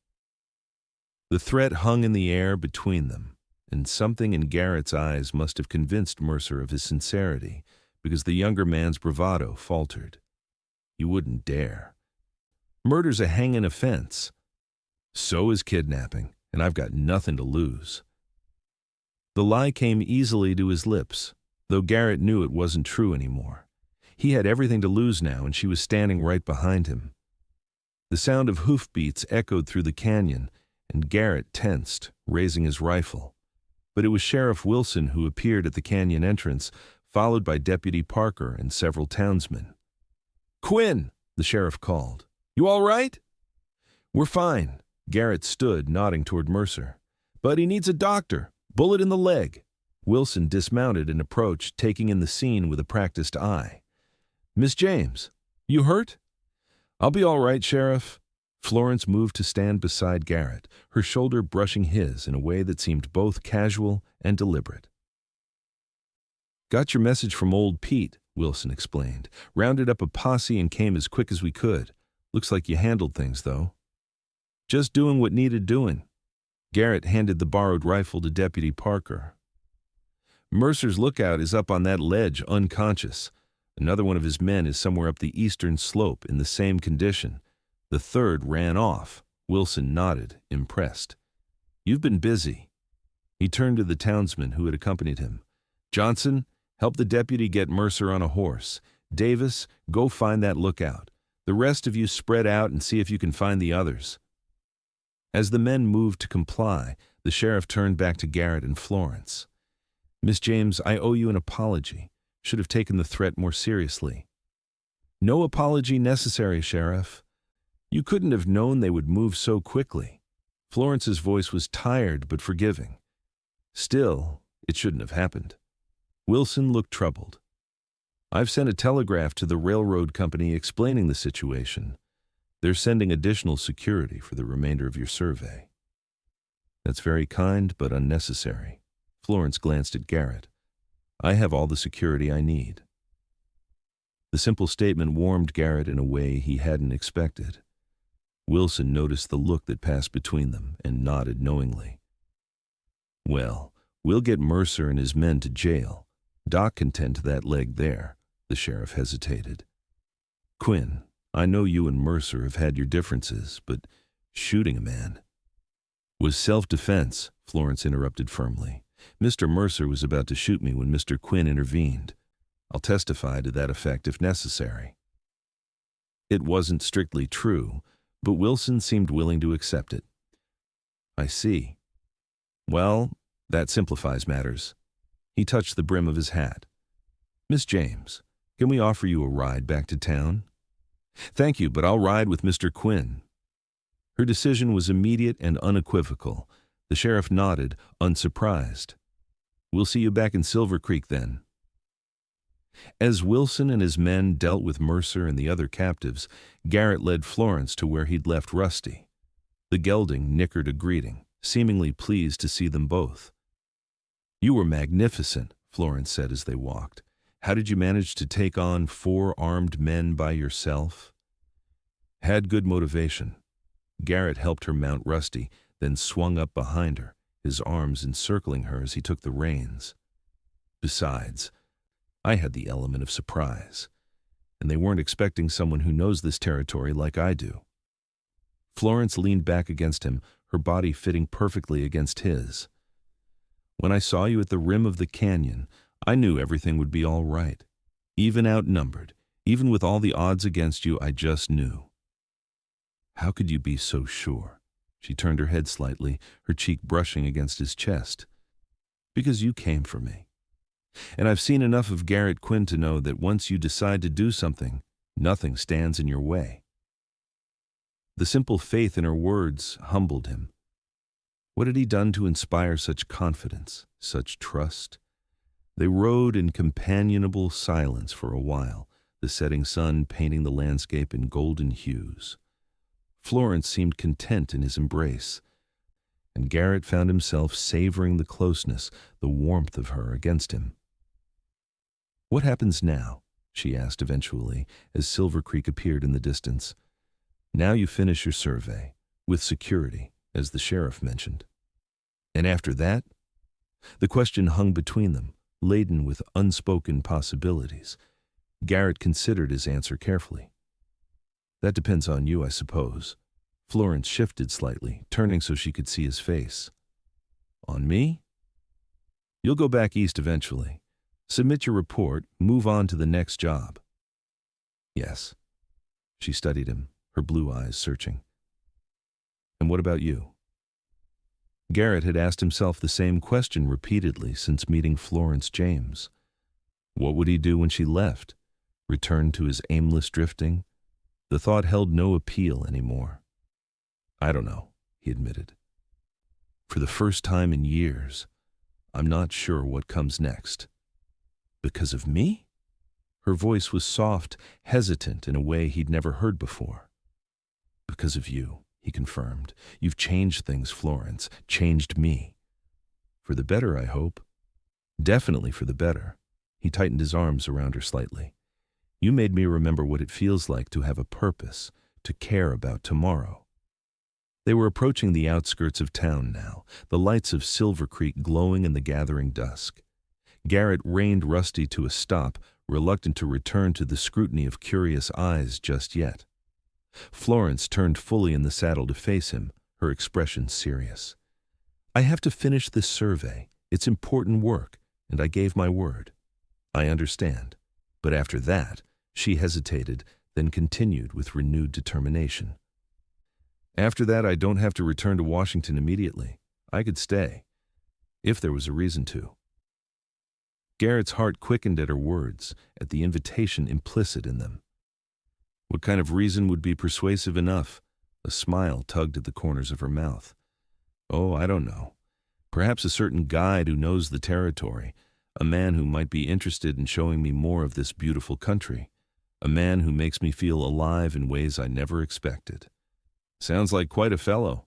The threat hung in the air between them, and something in Garrett's eyes must have convinced Mercer of his sincerity, because the younger man's bravado faltered. "You wouldn't dare. Murder's a hanging offense. So is kidnapping, and I've got nothing to lose." The lie came easily to his lips, though Garrett knew it wasn't true anymore. He had everything to lose now, and she was standing right behind him. The sound of hoofbeats echoed through the canyon, and Garrett tensed, raising his rifle. But it was Sheriff Wilson who appeared at the canyon entrance, followed by Deputy Parker and several townsmen. "Quinn!" the sheriff called. "You all right?" "We're fine." Garrett stood, nodding toward Mercer. "But he needs a doctor. Bullet in the leg." Wilson dismounted and approached, taking in the scene with a practiced eye. "Miss James, you hurt?" "I'll be all right, Sheriff." Florence moved to stand beside Garrett, her shoulder brushing his in a way that seemed both casual and deliberate. "Got your message from old Pete," Wilson explained. "Rounded up a posse and came as quick as we could. Looks like you handled things, though." "Just doing what needed doing." Garrett handed the borrowed rifle to Deputy Parker. "Mercer's lookout is up on that ledge, unconscious. Another one of his men is somewhere up the eastern slope in the same condition. The third ran off." Wilson nodded, impressed. "You've been busy." He turned to the townsman who had accompanied him. "Johnson, help the deputy get Mercer on a horse. Davis, go find that lookout. The rest of you spread out and see if you can find the others." As the men moved to comply, the sheriff turned back to Garrett and Florence. "Miss James, I owe you an apology. Should have taken the threat more seriously." "No apology necessary, Sheriff. You couldn't have known they would move so quickly." Florence's voice was tired but forgiving. "Still, it shouldn't have happened." Wilson looked troubled. "I've sent a telegraph to the railroad company explaining the situation. They're sending additional security for the remainder of your survey." "That's very kind but unnecessary." Florence glanced at Garrett. "I have all the security I need." The simple statement warmed Garrett in a way he hadn't expected. Wilson noticed the look that passed between them and nodded knowingly. "Well, we'll get Mercer and his men to jail. Doc can tend to that leg there." The sheriff hesitated. "Quinn, I know you and Mercer have had your differences, but shooting a man—" "Was self-defense," Florence interrupted firmly. "Mr. Mercer was about to shoot me when Mr. Quinn intervened. I'll testify to that effect if necessary. It wasn't strictly true, but Wilson seemed willing to accept it. I see. Well, that simplifies matters. He touched the brim of his hat. Miss James, can we offer you a ride back to town? Thank you, but I'll ride with Mr. Quinn. Her decision was immediate and unequivocal. The sheriff nodded, unsurprised. We'll see you back in Silvercreek then. As Wilson and his men dealt with Mercer and the other captives, Garrett led Florence to where he'd left Rusty. The gelding nickered a greeting, seemingly pleased to see them both. You were magnificent, Florence said as they walked. How did you manage to take on 4 armed men by yourself? Had good motivation. Garrett helped her mount Rusty, then swung up behind her, his arms encircling her as he took the reins. Besides, I had the element of surprise, and they weren't expecting someone who knows this territory like I do. Florence leaned back against him, her body fitting perfectly against his. When I saw you at the rim of the canyon, I knew everything would be all right. Even outnumbered, even with all the odds against you, I just knew. How could you be so sure? She turned her head slightly, her cheek brushing against his chest. Because you came for me. And I've seen enough of Garrett Quinn to know that once you decide to do something, nothing stands in your way. The simple faith in her words humbled him. What had he done to inspire such confidence, such trust? They rode in companionable silence for a while, the setting sun painting the landscape in golden hues. Florence seemed content in his embrace, and Garrett found himself savoring the closeness, the warmth of her against him. What happens now? She asked eventually, as Silvercreek appeared in the distance. Now you finish your survey, with security, as the sheriff mentioned. And after that? The question hung between them, laden with unspoken possibilities. Garrett considered his answer carefully. That depends on you, I suppose. Florence shifted slightly, turning so she could see his face. On me? You'll go back east eventually. Submit your report, move on to the next job. Yes. She studied him, her blue eyes searching. And what about you? Garrett had asked himself the same question repeatedly since meeting Florence James. What would he do when she left? Return to his aimless drifting? The thought held no appeal anymore. I don't know, he admitted. For the first time in years, I'm not sure what comes next. Because of me? Her voice was soft, hesitant in a way he'd never heard before. Because of you, he confirmed. You've changed things, Florence, changed me. For the better, I hope. Definitely for the better. He tightened his arms around her slightly. You made me remember what it feels like to have a purpose, to care about tomorrow. They were approaching the outskirts of town now, the lights of Silvercreek glowing in the gathering dusk. Garrett reined Rusty to a stop, reluctant to return to the scrutiny of curious eyes just yet. Florence turned fully in the saddle to face him, her expression serious. I have to finish this survey. It's important work, and I gave my word. I understand. But after that, she hesitated, then continued with renewed determination. After that, I don't have to return to Washington immediately. I could stay, if there was a reason to. Garrett's heart quickened at her words, at the invitation implicit in them. What kind of reason would be persuasive enough? A smile tugged at the corners of her mouth. Oh, I don't know. Perhaps a certain guide who knows the territory, a man who might be interested in showing me more of this beautiful country, a man who makes me feel alive in ways I never expected. Sounds like quite a fellow.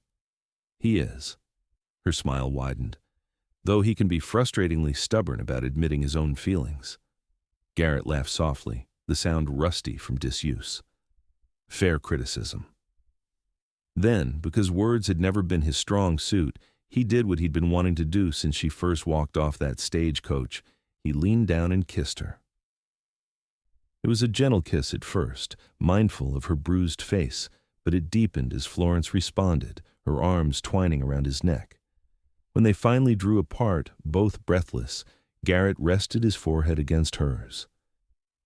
He is. Her smile widened, though he can be frustratingly stubborn about admitting his own feelings. Garrett laughed softly, the sound rusty from disuse. Fair criticism. Then, because words had never been his strong suit, he did what he'd been wanting to do since she first walked off that stagecoach. He leaned down and kissed her. It was a gentle kiss at first, mindful of her bruised face, but it deepened as Florence responded, her arms twining around his neck. When they finally drew apart, both breathless, Garrett rested his forehead against hers.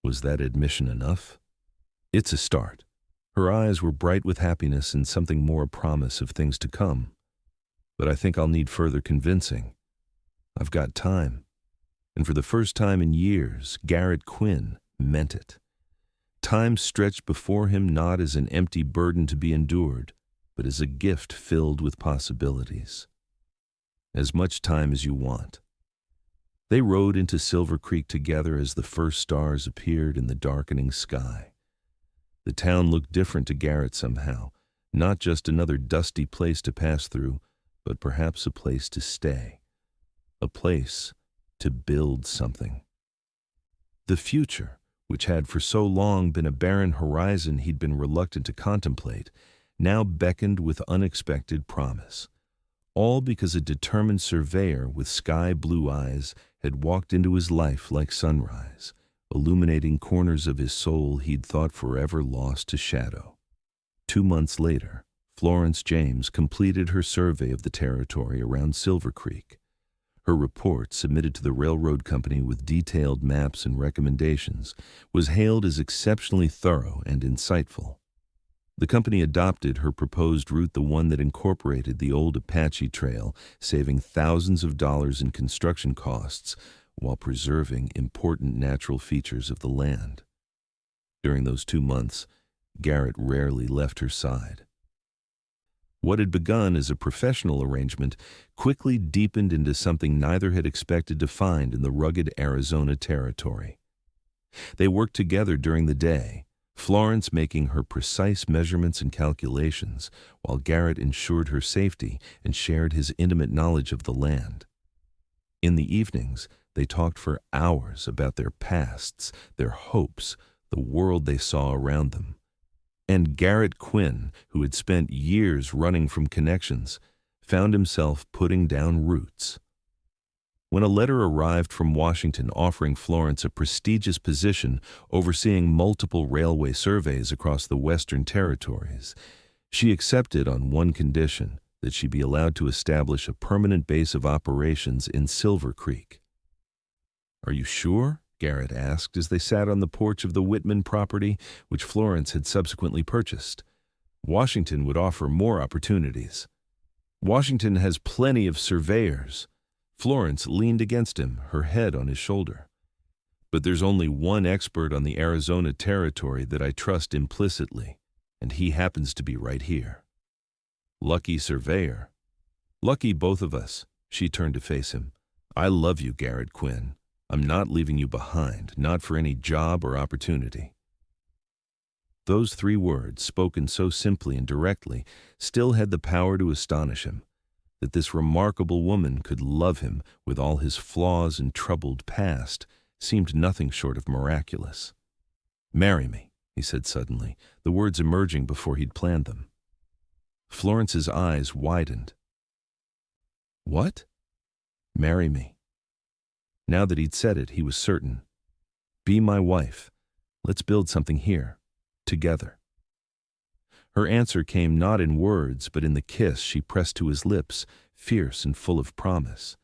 Was that admission enough? It's a start. Her eyes were bright with happiness and something more a promise of things to come. But I think I'll need further convincing. I've got time. And for the first time in years, Garrett Quinn meant it. Time stretched before him not as an empty burden to be endured, but as a gift filled with possibilities. As much time as you want. They rode into Silvercreek together as the first stars appeared in the darkening sky. The town looked different to Garrett somehow, not just another dusty place to pass through, but perhaps a place to stay. A place to build something. The future, which had for so long been a barren horizon he'd been reluctant to contemplate, now beckoned with unexpected promise. All because a determined surveyor with sky-blue eyes had walked into his life like sunrise, illuminating corners of his soul he'd thought forever lost to shadow. 2 months later, Florence James completed her survey of the territory around Silvercreek. Her report, submitted to the railroad company with detailed maps and recommendations, was hailed as exceptionally thorough and insightful. The company adopted her proposed route, the one that incorporated the old Apache Trail, saving thousands of dollars in construction costs while preserving important natural features of the land. During those 2 months, Garrett rarely left her side. What had begun as a professional arrangement quickly deepened into something neither had expected to find in the rugged Arizona territory. They worked together during the day, Florence making her precise measurements and calculations, while Garrett ensured her safety and shared his intimate knowledge of the land. In the evenings, they talked for hours about their pasts, their hopes, the world they saw around them. And Garrett Quinn, who had spent years running from connections, found himself putting down roots. When a letter arrived from Washington offering Florence a prestigious position overseeing multiple railway surveys across the Western Territories, she accepted on one condition, that she be allowed to establish a permanent base of operations in Silvercreek. "Are you sure?" Garrett asked as they sat on the porch of the Whitman property, which Florence had subsequently purchased. "Washington would offer more opportunities." "Washington has plenty of surveyors." Florence leaned against him, her head on his shoulder. "But there's only one expert on the Arizona territory that I trust implicitly, and he happens to be right here." "Lucky surveyor." "Lucky both of us." She turned to face him. "I love you, Garrett Quinn. I'm not leaving you behind, not for any job or opportunity." Those 3 words, spoken so simply and directly, still had the power to astonish him. That this remarkable woman could love him with all his flaws and troubled past seemed nothing short of miraculous. "Marry me," he said suddenly, the words emerging before he'd planned them. Florence's eyes widened. "What?" "Marry me." Now that he'd said it, he was certain. "Be my wife. Let's build something here, together." Her answer came not in words, but in the kiss she pressed to his lips, fierce and full of promise.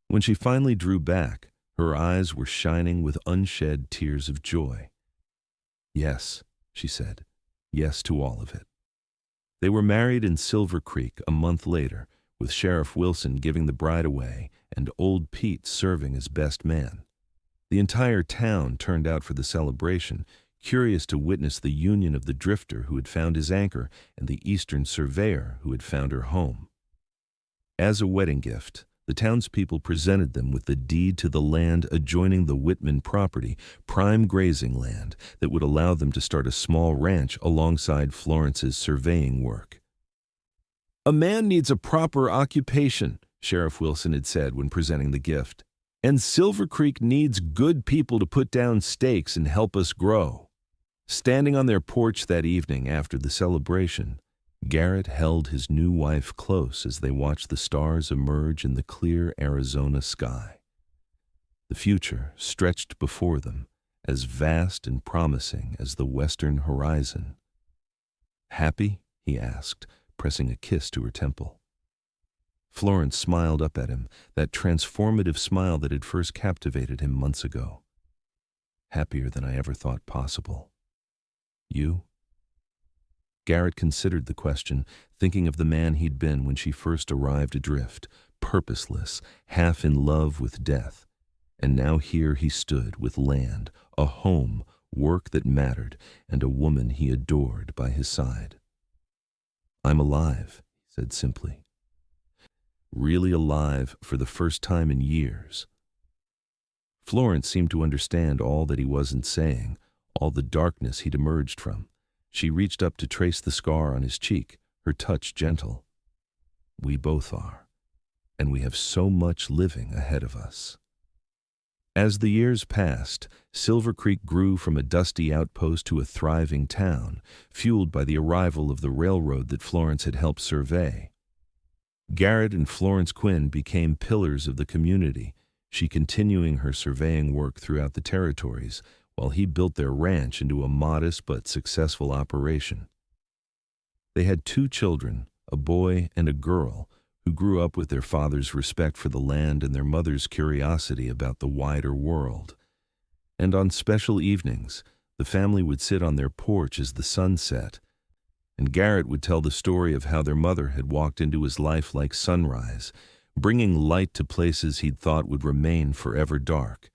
When she finally drew back, her eyes were shining with unshed tears of joy. "Yes," she said, "yes to all of it." They were married in Silvercreek a month later, with Sheriff Wilson giving the bride away and Old Pete serving as best man. The entire town turned out for the celebration, curious to witness the union of the drifter who had found his anchor and the eastern surveyor who had found her home. As a wedding gift, the townspeople presented them with the deed to the land adjoining the Whitman property, prime grazing land that would allow them to start a small ranch alongside Florence's surveying work. "A man needs a proper occupation," Sheriff Wilson had said when presenting the gift, "and Silvercreek needs good people to put down stakes and help us grow." Standing on their porch that evening after the celebration, Garrett held his new wife close as they watched the stars emerge in the clear Arizona sky. The future stretched before them, as vast and promising as the western horizon. "Happy?" he asked, pressing a kiss to her temple. Florence smiled up at him, that transformative smile that had first captivated him months ago. happier than I ever thought possible. You? Garrett considered the question, thinking of the man he'd been when she first arrived adrift, purposeless, half in love with death. And now here he stood with land, a home, work that mattered, and a woman he adored by his side. "I'm alive," he said simply. Really alive for the first time in years. Florence seemed to understand all that he wasn't saying, all the darkness he'd emerged from. She reached up to trace the scar on his cheek, her touch gentle. "We both are, and we have so much living ahead of us." As the years passed, Silvercreek grew from a dusty outpost to a thriving town, fueled by the arrival of the railroad that Florence had helped survey. Garrett and Florence Quinn became pillars of the community, she continuing her surveying work throughout the territories, while he built their ranch into a modest but successful operation. They had 2 children, a boy and a girl, who grew up with their father's respect for the land and their mother's curiosity about the wider world. And on special evenings, the family would sit on their porch as the sun set, and Garrett would tell the story of how their mother had walked into his life like sunrise, bringing light to places he'd thought would remain forever dark.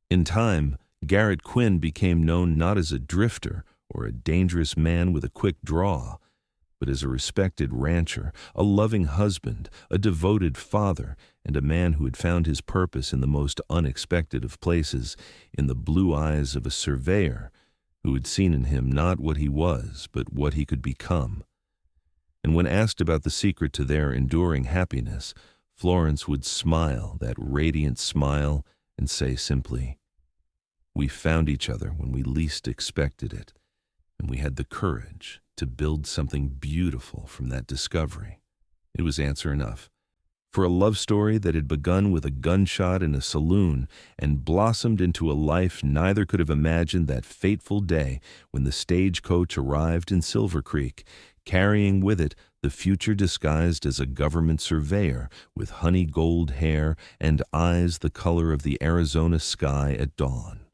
In time, Garrett Quinn became known not as a drifter or a dangerous man with a quick draw, but as a respected rancher, a loving husband, a devoted father, and a man who had found his purpose in the most unexpected of places, in the blue eyes of a surveyor who had seen in him not what he was, but what he could become. And when asked about the secret to their enduring happiness, Florence would smile, that radiant smile, and say simply, "We found each other when we least expected it, and we had the courage to build something beautiful from that discovery." It was answer enough. For a love story that had begun with a gunshot in a saloon and blossomed into a life neither could have imagined that fateful day when the stagecoach arrived in Silvercreek, carrying with it the future disguised as a government surveyor with honey gold hair and eyes the color of the Arizona sky at dawn.